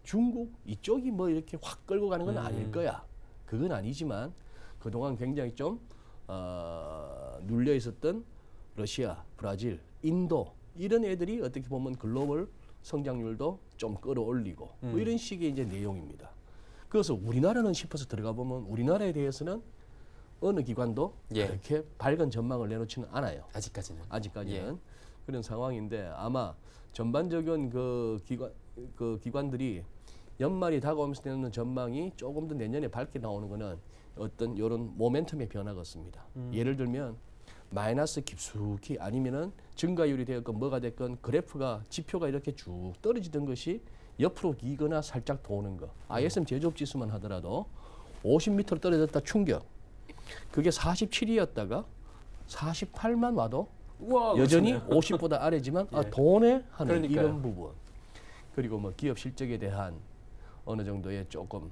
중국 이쪽이 뭐 이렇게 확 끌고 가는 건 아닐 거야. 그건 아니지만 그동안 굉장히 좀 눌려 있었던 러시아, 브라질, 인도 이런 애들이 어떻게 보면 글로벌 성장률도 좀 끌어올리고 뭐 이런 식의 이제 내용입니다. 그래서 우리나라는 싶어서 들어가 보면 우리나라에 대해서는 어느 기관도 예. 그렇게 밝은 전망을 내놓지는 않아요. 아직까지는. 아직까지는 그런 상황인데 아마 전반적인 그 기관들이 연말이 다가오면서 내놓는 전망이 조금 더 내년에 밝게 나오는 거는 어떤 이런 모멘텀의 변화 같습니다. 예를 들면 마이너스 깊숙이 아니면은 증가율이 되었건 뭐가 됐건 그래프가 지표가 이렇게 쭉 떨어지던 것이 옆으로 기거나 살짝 도는 거. ISM 제조업 지수만 하더라도 50m로 떨어졌다 충격. 그게 47이었다가 48만 와도 우와, 여전히 그렇잖아요. 50보다 아래지만 예. 돈에 하는 그러니까요. 이런 부분. 그리고 뭐 기업 실적에 대한 어느 정도의 조금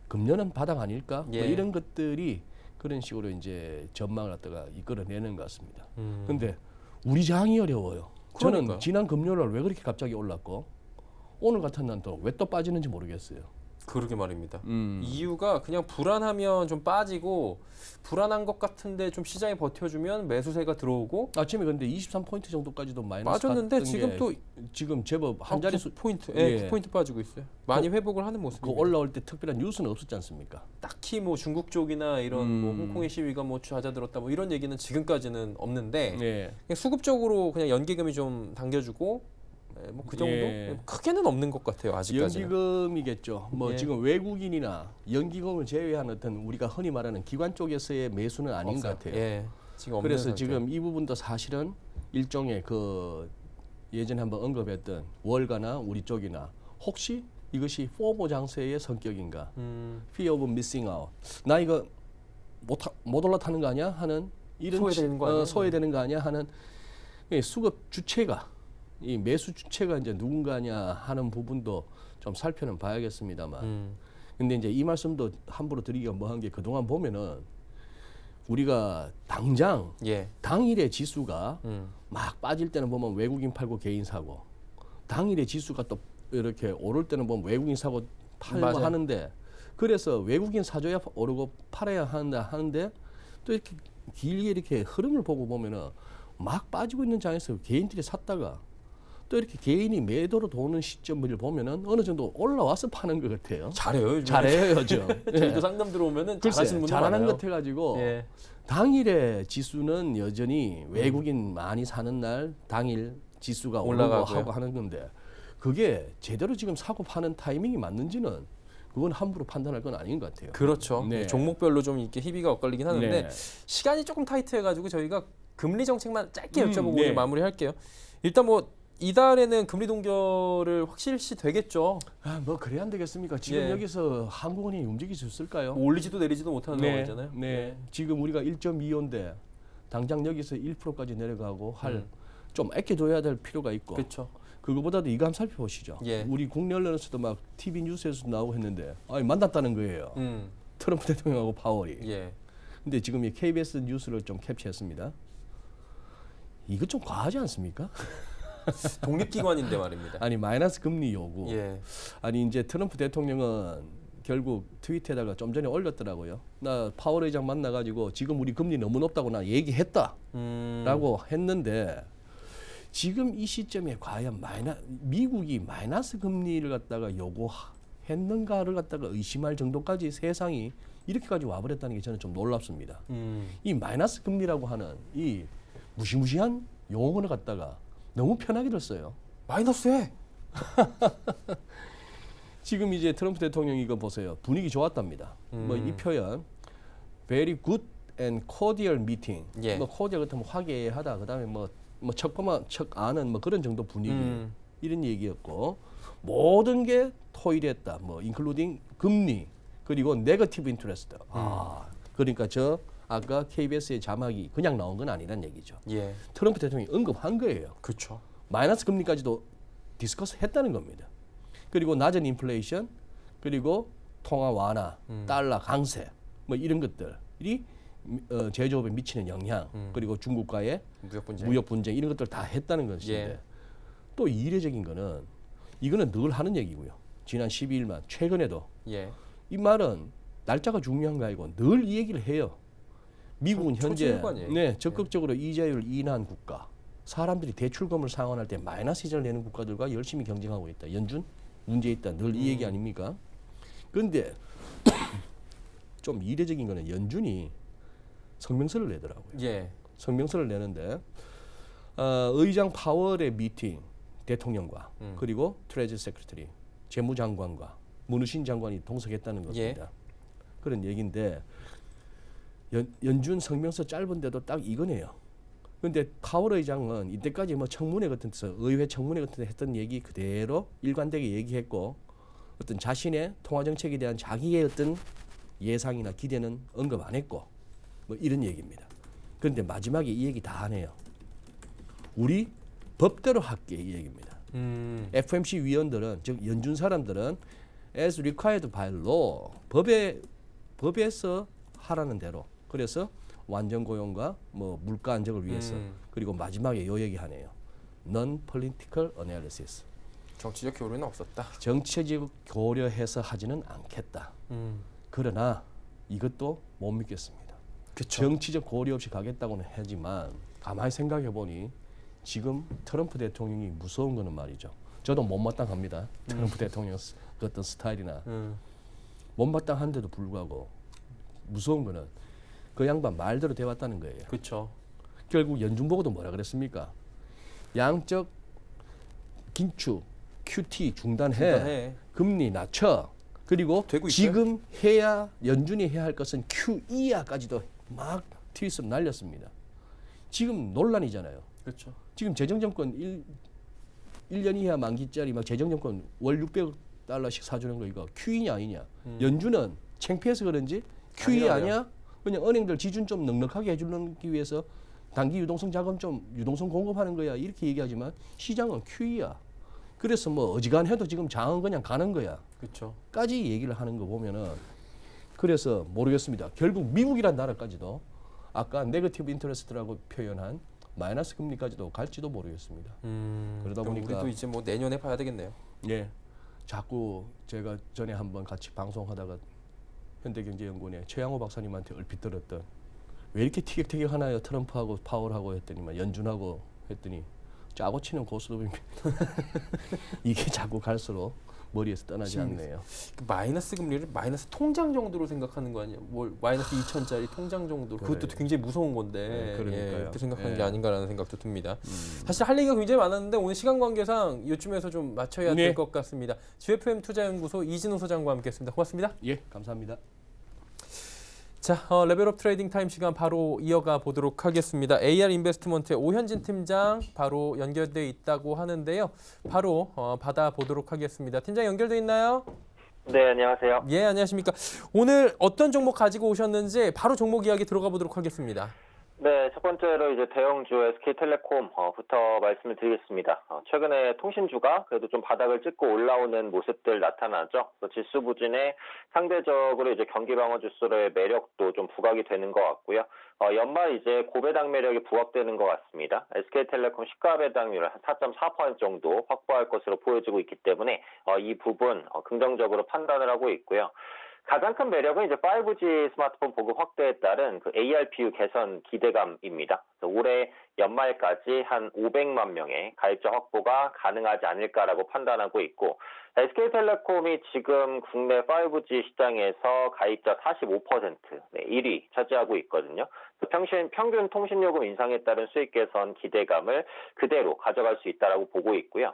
금년은 바닥 아닐까? 예. 뭐 이런 것들이 그런 식으로 이제 전망을 갖다가 이끌어내는 것 같습니다. 근데 우리 장이 어려워요. 저는 그러니까요. 지난 금요일 왜 그렇게 갑자기 올랐고 오늘 같은 날 또 왜 또 빠지는지 모르겠어요. 그러게 말입니다. 이유가 그냥 불안하면 좀 빠지고 불안한 것 같은데 좀 시장이 버텨주면 매수세가 들어오고 아침에 근데 23포인트 정도까지도 마이너스 빠졌는데 갔던 지금 게 또 지금 제법 한 자릿수 포인트, 예. 9포인트 빠지고 있어요. 많이 회복을 하는 그 모습입니다. 올라올 때 특별한 뉴스는 없었지 않습니까? 딱히 뭐 중국 쪽이나 이런 뭐 홍콩의 시위가 뭐 잦아들었다 뭐 이런 얘기는 지금까지는 없는데 네. 그냥 수급적으로 그냥 연기금이 좀 당겨주고 뭐 그 정도? 예. 크게는 없는 것 같아요. 아직까지는. 연기금이겠죠. 뭐 예. 지금 외국인이나 연기금을 제외한 어떤 우리가 흔히 말하는 기관 쪽에서의 매수는 아닌 없어요. 것 같아요. 예. 지금 없는 그래서 상태. 지금 이 부분도 사실은 일종의 그 예전에 한번 언급했던 월가나 우리 쪽이나 혹시 이것이 포모 장세의 성격인가? Fear of missing out. 나 이거 못 올라타는 거 아니야? 하는 이런 소외되는 거 아니야? 소외되는 거 아니야? 하는 이 수급 주체가 이 매수 주체가 이제 누군가냐 하는 부분도 좀 살펴는 봐야겠습니다만. 근데 이제 이 말씀도 함부로 드리기가 뭐한 게 그동안 보면은 우리가 당장 예. 당일의 지수가 막 빠질 때는 보면 외국인 팔고 개인 사고, 당일의 지수가 또 이렇게 오를 때는 보면 외국인 사고 팔고 맞아요. 하는데, 그래서 외국인 사줘야 오르고 팔아야 하는데 또 이렇게 길게 이렇게 흐름을 보고 보면은 막 빠지고 있는 장에서 개인들이 샀다가 또 이렇게 개인이 매도로 도는 시점을 보면은 어느 정도 올라와서 파는 것 같아요. 잘해요. 요즘에. 잘해요, 요즘. 저희도 상담 들어오면은 글쎄, 잘하시는 분들 잘하는 많아요. 것 같아가지고 예. 당일의 지수는 여전히 외국인 많이 사는 날 당일 지수가 오르고 올라가고요. 하고 하는 건데, 그게 제대로 지금 사고 파는 타이밍이 맞는지는 그건 함부로 판단할 건 아닌 것 같아요. 그렇죠. 네. 종목별로 좀 이렇게 희비가 엇갈리긴 하는데 네. 시간이 조금 타이트해가지고 저희가 금리 정책만 짧게 여쭤보고 네. 오늘 마무리할게요. 일단 뭐 이달에는 금리 동결을 확실시 되겠죠. 뭐 그래야 안 되겠습니까? 지금 예. 여기서 한국은행이 움직일 수 있을까요? 뭐 올리지도 내리지도 못하는 상황이잖아요. 네. 지금 우리가 1.25인데 당장 여기서 1%까지 내려가고 할 좀 아껴둬야 될 필요가 있고. 그렇죠. 그거보다도 이거 한번 살펴보시죠. 예. 우리 국내 언론에서도 막 TV 뉴스에서도 나오고 했는데 만났다는 거예요. 트럼프 대통령하고 파월이. 예. 근데 지금 이 KBS 뉴스를 좀 캡처했습니다. 이거 좀 과하지 않습니까? 독립기관인데 말입니다. 아니 마이너스 금리 요구. 예. 아니 이제 트럼프 대통령은 결국 트위터에다가 좀 전에 올렸더라고요. 나 파월 의장 만나가지고 지금 우리 금리 너무 높다고 나 얘기했다라고 했는데, 지금 이 시점에 과연 미국이 마이너스 금리를 갖다가 요구했는가를 갖다가 의심할 정도까지 세상이 이렇게까지 와버렸다는 게 저는 좀 놀랍습니다. 이 마이너스 금리라고 하는 이 무시무시한 용어를 갖다가 너무 편하게 썼어요. 마이너스에. 지금 이제 트럼프 대통령 이거 보세요. 분위기 좋았답니다. 뭐 이 표현, very good and cordial meeting. 예. 뭐 cordial 같으면 화기애애하다. 그다음에 뭐 척 아는 뭐 그런 정도 분위기 이런 얘기였고, 모든 게 토일했다. 뭐 including 금리 그리고 negative interest. 그러니까 저 아까 KBS의 자막이 그냥 나온 건 아니란 얘기죠. 예. 트럼프 대통령이 언급한 거예요. 그렇죠. 마이너스 금리까지도 디스커스 했다는 겁니다. 그리고 낮은 인플레이션, 그리고 통화 완화, 달러 강세, 뭐 이런 것들이 제조업에 미치는 영향, 그리고 중국과의 무역 분쟁 이런 것들 다 했다는 것인데, 예. 또 이례적인 거는 이거는 늘 하는 얘기고요. 지난 12일만 최근에도 예. 이 말은 날짜가 중요한 거 아니고 늘 이 얘기를 해요. 미국은 현재 초지일관이에요. 적극적으로 이자율 인하한 국가, 사람들이 대출금을 상환할 때 마이너스 이자를 내는 국가들과 열심히 경쟁하고 있다. 연준 문제 있다. 늘 이 얘기 아닙니까? 그런데 좀 이례적인 거는 연준이 성명서를 내더라고요. 예. 성명서를 내는데 의장 파월의 미팅, 대통령과 그리고 트레저리 세크리터리, 재무장관과 문우신 장관이 동석했다는 것입니다. 그런 얘기인데, 연준 성명서 짧은데도 딱 이거네요. 그런데 파월 의장은 이때까지 뭐 청문회 같은 데서, 의회 청문회 같은 데 했던 얘기 그대로 일관되게 얘기했고, 어떤 자신의 통화 정책에 대한 자기의 어떤 예상이나 기대는 언급 안 했고, 뭐 이런 얘기입니다. 그런데 마지막에 이 얘기 다 하네요. 우리 법대로 할게, 이 얘기입니다. FOMC 위원들은, 즉 연준 사람들은 as required by law, 법에서 하라는 대로, 그래서 완전 고용과 뭐 물가 안정을 위해서, 그리고 마지막에 요 얘기 하네요. non-political analysis. 정치적 교류는 없었다. 정치적 고려해서 하지는 않겠다. 그러나 이것도 못 믿겠습니다. 그쵸. 정치적 고려 없이 가겠다고는 하지만 가만히 생각해 보니 지금 트럼프 대통령이 무서운 거는 말이죠. 저도 못마땅합니다. 트럼프 대통령 그 어떤 스타일이나 못마땅한데도 불구하고 무서운 거는 그 양반 말대로 돼왔다는 거예요. 그렇죠. 결국 연준 보고도 뭐라 그랬습니까? 양적 긴축, QT 중단해. 금리 낮춰. 그리고 되고 있어요? 지금 해야 연준이 해야 할 것은 QE야까지도 막 트윗으로 날렸습니다. 지금 논란이잖아요. 그렇죠. 지금 재정정권 1년 이하 만기짜리 막 재정정권 월 600달러씩 사주는 거 이거 QE냐 아니냐. 연준은 창피해서 그런지 QE 아니야? 그냥 은행들 지준 좀 넉넉하게 해주기 위해서 단기 유동성 자금 좀 유동성 공급하는 거야 이렇게 얘기하지만 시장은 QE야. 그래서 뭐 어지간해도 지금 장은 그냥 가는 거야. 그렇죠. 까지 얘기를 하는 거 보면은 그래서 모르겠습니다. 결국 미국이란 나라까지도 아까 네거티브 인터레스트라고 표현한 마이너스 금리까지도 갈지도 모르겠습니다. 그러다 보니까 우리도 이제 뭐 내년에 봐야 되겠네요. 예, 자꾸 제가 전에 한번 같이 방송하다가 현대경제연구원의 최양호 박사님한테 얼핏 들었던 왜 이렇게 티격태격하나요? 트럼프하고 파월하고 했더니만 연준하고 했더니 짜고 치는 고스톱입니다. 이게 자꾸 갈수록 머리에서 떠나지 않네요. 그 마이너스 금리를 마이너스 통장 정도로 생각하는 거 아니에요? 뭘 마이너스 2천짜리 통장 정도. 그것도 굉장히 무서운 건데. 네, 그러니까요. 그렇게 생각하는 네. 게 아닌가라는 생각도 듭니다. 사실 할 얘기가 굉장히 많았는데 오늘 시간 관계상 이쯤에서 좀 맞춰야 될 것 같습니다. GFM 투자연구소 이진우 소장과 함께했습니다. 고맙습니다. 예, 감사합니다. 자, 레벨업 트레이딩 타임 시간 바로 이어가 보도록 하겠습니다. AR 인베스트먼트의 오현진 팀장 바로 연결돼 있다고 하는데요. 바로 받아보도록 하겠습니다. 팀장 연결돼 있나요? 네, 안녕하세요. 예, 안녕하십니까. 오늘 어떤 종목 가지고 오셨는지 바로 종목 이야기 들어가 보도록 하겠습니다. 네, 첫 번째로 이제 대형주 SK텔레콤부터 말씀을 드리겠습니다. 최근에 통신주가 그래도 좀 바닥을 찍고 올라오는 모습들 나타나죠. 지수 부진에 상대적으로 이제 경기 방어 지수의 매력도 좀 부각이 되는 것 같고요. 연말 이제 고배당 매력이 부각되는 것 같습니다. SK텔레콤 시가배당률 한 4.4% 정도 확보할 것으로 보여지고 있기 때문에 이 부분 긍정적으로 판단을 하고 있고요. 가장 큰 매력은 이제 5G 스마트폰 보급 확대에 따른 그 ARPU 개선 기대감입니다. 올해 연말까지 한 500만 명의 가입자 확보가 가능하지 않을까라고 판단하고 있고, SK텔레콤이 지금 국내 5G 시장에서 가입자 45% 1위 차지하고 있거든요. 평균 통신요금 인상에 따른 수익 개선 기대감을 그대로 가져갈 수 있다라고 보고 있고요.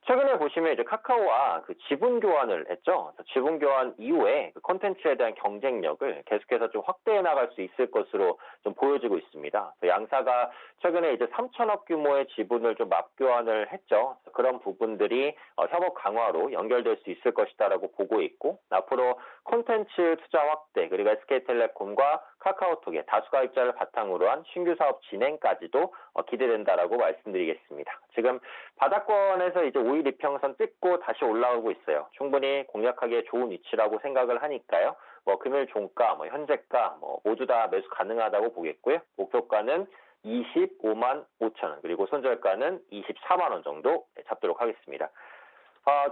최근에 보시면 이제 카카오와 그 지분 교환을 했죠. 지분 교환 이후에 그 콘텐츠에 대한 경쟁력을 계속해서 좀 확대해 나갈 수 있을 것으로 좀 보여지고 있습니다. 양사가 최근에 이제 3천억 규모의 지분을 좀 맞교환을 했죠. 그런 부분들이 협업 강화로 연결될 수 있을 것이다라고 보고 있고, 앞으로 콘텐츠 투자 확대 그리고 SK텔레콤과 카카오톡의 다수 가입자를 바탕으로 한 신규 사업 진행까지도 기대된다라고 말씀드리겠습니다. 지금 바닥권에서 이제 5일 이평선 찍고 다시 올라오고 있어요. 충분히 공략하기에 좋은 위치라고 생각을 하니까요. 금일 종가, 현재가 모두 다 매수 가능하다고 보겠고요. 목표가는 25만 5천 원, 그리고 손절가는 24만 원 정도 잡도록 하겠습니다.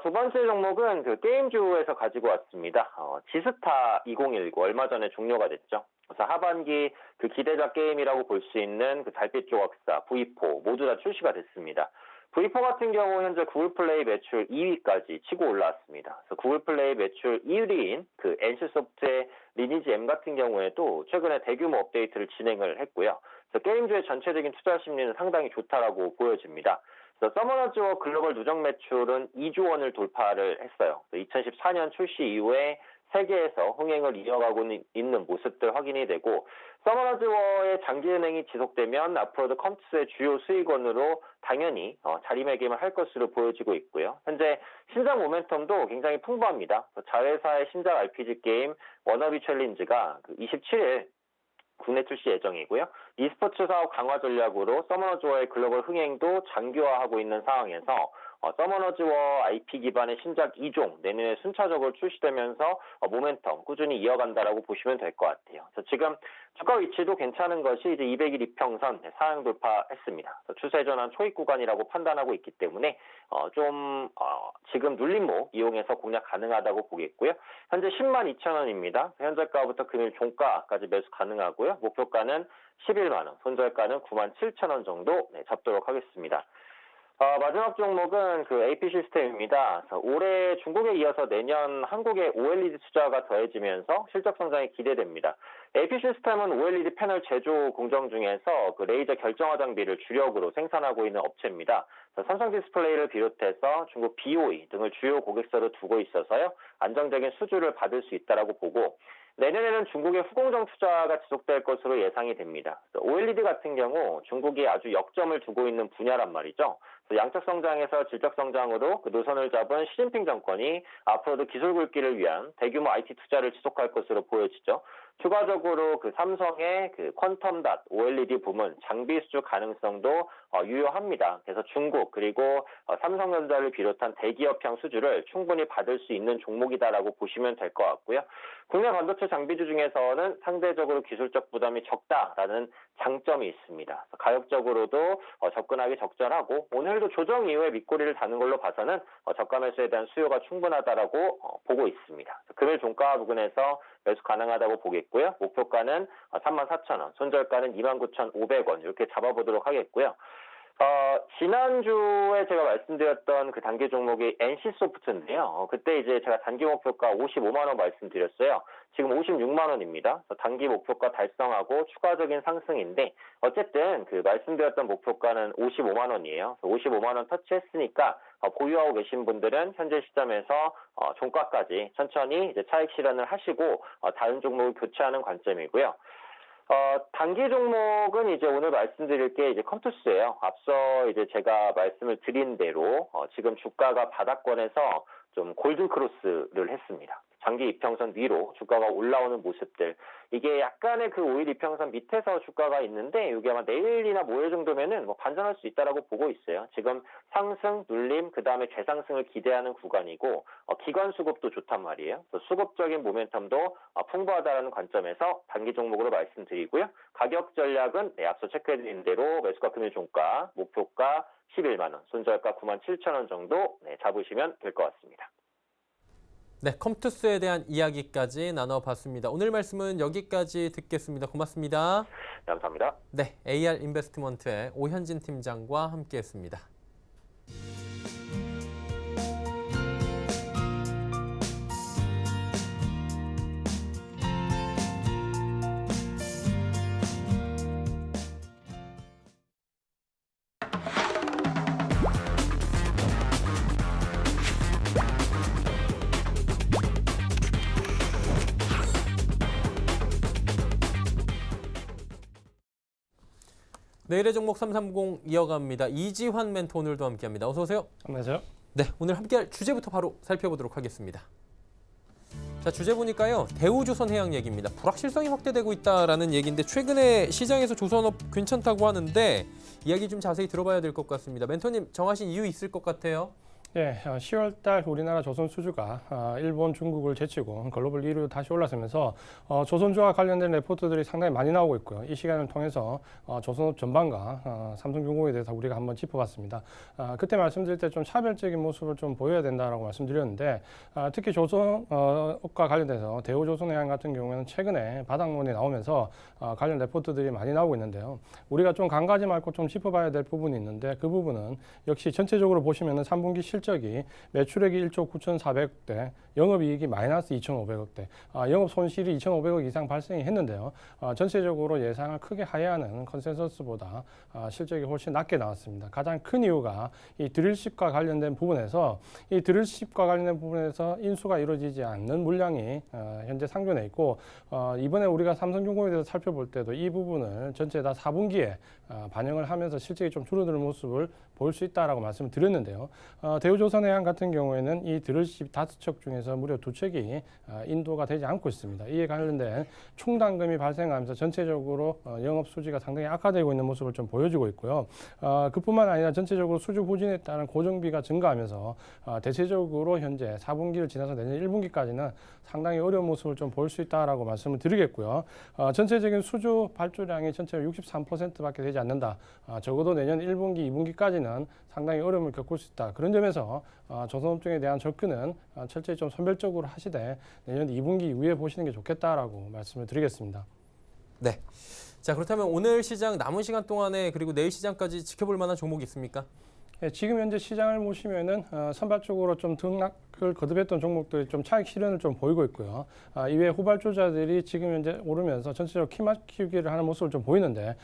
두 번째 종목은 그 게임주에서 가지고 왔습니다. 지스타 2019 얼마 전에 종료가 됐죠. 그래서 하반기 그 기대작 게임이라고 볼 수 있는 그 달빛 조각사 V4 모두 다 출시가 됐습니다. V4 같은 경우 현재 구글 플레이 매출 2위까지 치고 올라왔습니다. 그래서 구글 플레이 매출 1위인 그 NC소프트의 리니지 M 같은 경우에도 최근에 대규모 업데이트를 진행을 했고요. 그래서 게임주의 전체적인 투자 심리는 상당히 좋다라고 보여집니다. 그래서 서머너즈워 글로벌 누적 매출은 2조 원을 돌파를 했어요. 2014년 출시 이후에 세계에서 흥행을 이어가고 있는 모습들 확인이 되고, 서머너즈워의 장기 은행이 지속되면 앞으로도 컴투스의 주요 수익원으로 당연히 자리매김을 할 것으로 보여지고 있고요. 현재 신작 모멘텀도 굉장히 풍부합니다. 자회사의 신작 RPG 게임 워너비 챌린지가 27일 국내 출시 예정이고요. e스포츠 사업 강화 전략으로 서머너즈워의 글로벌 흥행도 장기화하고 있는 상황에서 서머너즈워 IP 기반의 신작 2종 내년에 순차적으로 출시되면서 모멘텀 꾸준히 이어간다라고 보시면 될 것 같아요. 그래서 지금 주가 위치도 괜찮은 것이 이제 200일 이평선 상향 돌파했습니다. 추세 전환 초입 구간이라고 판단하고 있기 때문에 지금 눌림목 이용해서 공략 가능하다고 보겠고요. 현재 10만 2천 원입니다. 현재가부터 금일 종가까지 매수 가능하고요. 목표가는 11만 원, 손절가는 9만 7천 원 정도 잡도록 하겠습니다. 마지막 종목은 그 AP 시스템입니다. 그래서 올해 중국에 이어서 내년 한국의 OLED 투자가 더해지면서 실적 성장이 기대됩니다. AP 시스템은 OLED 패널 제조 공정 중에서 그 레이저 결정화 장비를 주력으로 생산하고 있는 업체입니다. 삼성 디스플레이를 비롯해서 중국 BOE 등을 주요 고객사로 두고 있어서요. 안정적인 수주를 받을 수 있다라고 보고 내년에는 중국의 후공정 투자가 지속될 것으로 예상이 됩니다. OLED 같은 경우 중국이 아주 역점을 두고 있는 분야란 말이죠. 양적 성장에서 질적 성장으로 그 노선을 잡은 시진핑 정권이 앞으로도 기술 굴기를 위한 대규모 IT 투자를 지속할 것으로 보여지죠. 추가적으로 그 삼성의 그 퀀텀닷 OLED 부문 장비 수주 가능성도 유효합니다. 그래서 중국 그리고 삼성전자를 비롯한 대기업형 수주를 충분히 받을 수 있는 종목이다라고 보시면 될 것 같고요. 국내 반도체 장비주 중에서는 상대적으로 기술적 부담이 적다라는 장점이 있습니다. 가격적으로도 접근하기 적절하고 오늘도 조정 이후에 밑꼬리를 다는 걸로 봐서는 저가 매수에 대한 수요가 충분하다라고 보고 있습니다. 금일 종가 부근에서 매수 가능하다고 보겠고요. 목표가는 34,000원, 손절가는 29,500원 이렇게 잡아보도록 하겠고요. 지난주에 제가 말씀드렸던 그 단기 종목이 NC소프트인데요. 그때 이제 제가 단기 목표가 55만 원 말씀드렸어요. 지금 56만 원입니다. 단기 목표가 달성하고 추가적인 상승인데 어쨌든 그 말씀드렸던 목표가는 55만 원이에요. 55만 원 터치했으니까 보유하고 계신 분들은 현재 시점에서 종가까지 천천히 이제 차익 실현을 하시고 다른 종목을 교체하는 관점이고요. 단기 종목은 이제 오늘 말씀드릴 게 이제 컴투스예요. 앞서 이제 제가 말씀을 드린 대로 지금 주가가 바닥권에서 좀 골든 크로스를 했습니다. 장기 이평선 위로 주가가 올라오는 모습들. 이게 약간의 그 5일 이평선 밑에서 주가가 있는데 이게 아마 내일이나 모레 정도면은 뭐 반전할 수 있다라고 보고 있어요. 지금 상승, 눌림, 그 다음에 재상승을 기대하는 구간이고 기관 수급도 좋단 말이에요. 수급적인 모멘텀도 풍부하다라는 관점에서 단기 종목으로 말씀드리고요. 가격 전략은 앞서 체크해드린 대로 매수가 금일 종가, 목표가 11만 원, 손절가 97,000원 정도 잡으시면 될 것 같습니다. 네, 컴투스에 대한 이야기까지 나눠봤습니다. 오늘 말씀은 여기까지 듣겠습니다. 고맙습니다. 감사합니다. 네, AR 인베스트먼트의 오현진 팀장과 함께했습니다. 내일의 종목 330 이어갑니다. 이지환 멘토 오늘도 함께합니다. 어서 오세요. 안녕하세요. 네, 오늘 함께할 주제부터 바로 살펴보도록 하겠습니다. 자, 주제 보니까요. 대우조선해양 얘기입니다. 불확실성이 확대되고 있다라는 얘기인데 최근에 시장에서 조선업 괜찮다고 하는데 이야기 좀 자세히 들어봐야 될 것 같습니다. 멘토님 정하신 이유 있을 것 같아요. 예, 10월 달 우리나라 조선 수주가 일본, 중국을 제치고 글로벌 1위로 다시 올라서면서 조선주와 관련된 레포트들이 상당히 많이 나오고 있고요. 이 시간을 통해서 조선업 전반과 삼성중공에 대해서 우리가 한번 짚어봤습니다. 그때 말씀드릴 때 좀 차별적인 모습을 좀 보여야 된다라고 말씀드렸는데 특히 조선업과 관련돼서 대우조선해양 같은 경우에는 최근에 바닥론이 나오면서 관련 레포트들이 많이 나오고 있는데요. 우리가 좀 간과하지 말고 좀 짚어봐야 될 부분이 있는데 그 부분은 역시 전체적으로 보시면은 3분기 실적이 매출액이 1조 9,400억대, 영업이익이 마이너스 2,500억대, 영업 손실이 2,500억 이상 발생이 했는데요. 전체적으로 예상을 크게 하회하는 컨센서스보다 실적이 훨씬 낮게 나왔습니다. 가장 큰 이유가 이 드릴십과 관련된 부분에서 인수가 이루어지지 않는 물량이 현재 상존해 있고 이번에 우리가 삼성중공에 대해서 살펴볼 때도 이 부분을 전체 다 4분기에 반영을 하면서 실적이 좀 줄어드는 모습을 볼 수 있다라고 말씀을 드렸는데요. 대우조선해양 같은 경우에는 이 드릴십 5척 중에서 무려 2척이 인도가 되지 않고 있습니다. 이에 관련된 충당금이 발생하면서 전체적으로 영업 수지가 상당히 악화되고 있는 모습을 좀 보여주고 있고요. 그뿐만 아니라 전체적으로 수주 부진에 따른 고정비가 증가하면서 대체적으로 현재 4분기를 지나서 내년 1분기까지는 상당히 어려운 모습을 좀 볼 수 있다라고 말씀을 드리겠고요. 전체적인 수주 발주량이 전체로 63%밖에 되지 않는다. 적어도 내년 1분기, 2분기까지는 상당히 어려움을 겪을 수 있다. 그런 점에서 조선업종에 대한 접근은 철저히 좀 선별적으로 하시되 내년 2분기 이후에 보시는 게 좋겠다라고 말씀을 드리겠습니다. 네. 자, 그렇다면 오늘 시장 남은 시간 동안에 그리고 내일 시장까지 지켜볼 만한 종목이 있습니까? 지금 현재 시장을 보시면은 선발적으로 좀 등락을 거듭했던 종목들이 좀 차익 실현을 좀 보이고 있고요. 이외에 후발주자들이 지금 현재 오르면서 전체적으로 키우기를 하는 모습을 좀 보이는데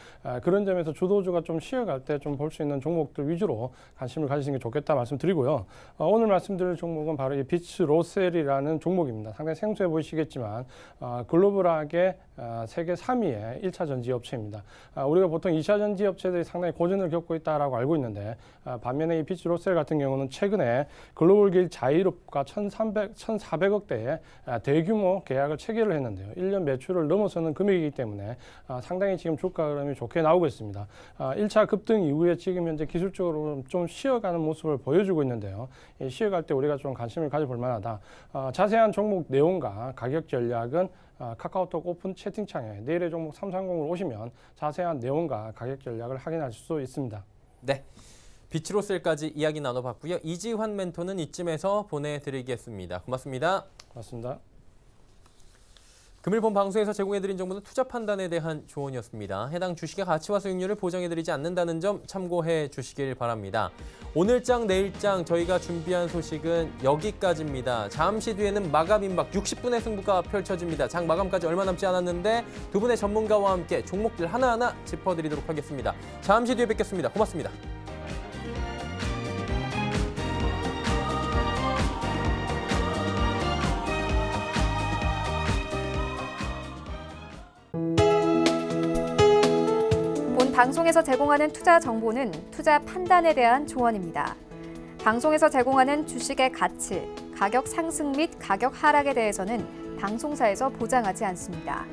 그런 점에서 주도주가 좀 쉬어갈 때 좀 볼 수 있는 종목들 위주로 관심을 가지시는 게 좋겠다 말씀드리고요. 오늘 말씀드릴 종목은 바로 이 비츠 로셀이라는 종목입니다. 상당히 생소해 보이시겠지만 글로벌하게 세계 3위의 1차 전지 업체입니다. 우리가 보통 2차 전지 업체들이 상당히 고전을 겪고 있다라고 알고 있는데 반면에 이 비츠 로셀 같은 경우는 최근에 글로벌 자이룹과 1,400억대의 대규모 계약을 체결을 했는데요. 1년 매출을 넘어서는 금액이기 때문에 상당히 지금 주가 흐름이 좋게 나오고 있습니다. 1차 급등 이후에 지금 현재 기술적으로 좀 쉬어가는 모습을 보여주고 있는데요. 쉬어갈 때 우리가 좀 관심을 가져볼 만하다. 자세한 종목 내용과 가격 전략은 카카오톡 오픈 채팅창에 내일의 종목 330으로 오시면 자세한 내용과 가격 전략을 확인하실 수 있습니다. 네, 비츠로셀까지 이야기 나눠봤고요. 이지환 멘토는 이쯤에서 보내드리겠습니다. 고맙습니다. 고맙습니다. 금일 본 방송에서 제공해드린 정보는 투자 판단에 대한 조언이었습니다. 해당 주식의 가치와 수익률을 보장해드리지 않는다는 점 참고해 주시길 바랍니다. 오늘장 내일장 저희가 준비한 소식은 여기까지입니다. 잠시 뒤에는 마감 임박 60분의 승부가 펼쳐집니다. 장 마감까지 얼마 남지 않았는데 두 분의 전문가와 함께 종목들 하나하나 짚어드리도록 하겠습니다. 잠시 뒤에 뵙겠습니다. 고맙습니다. 방송에서 제공하는 투자 정보는 투자 판단에 대한 조언입니다. 방송에서 제공하는 주식의 가치, 가격 상승 및 가격 하락에 대해서는 방송사에서 보장하지 않습니다.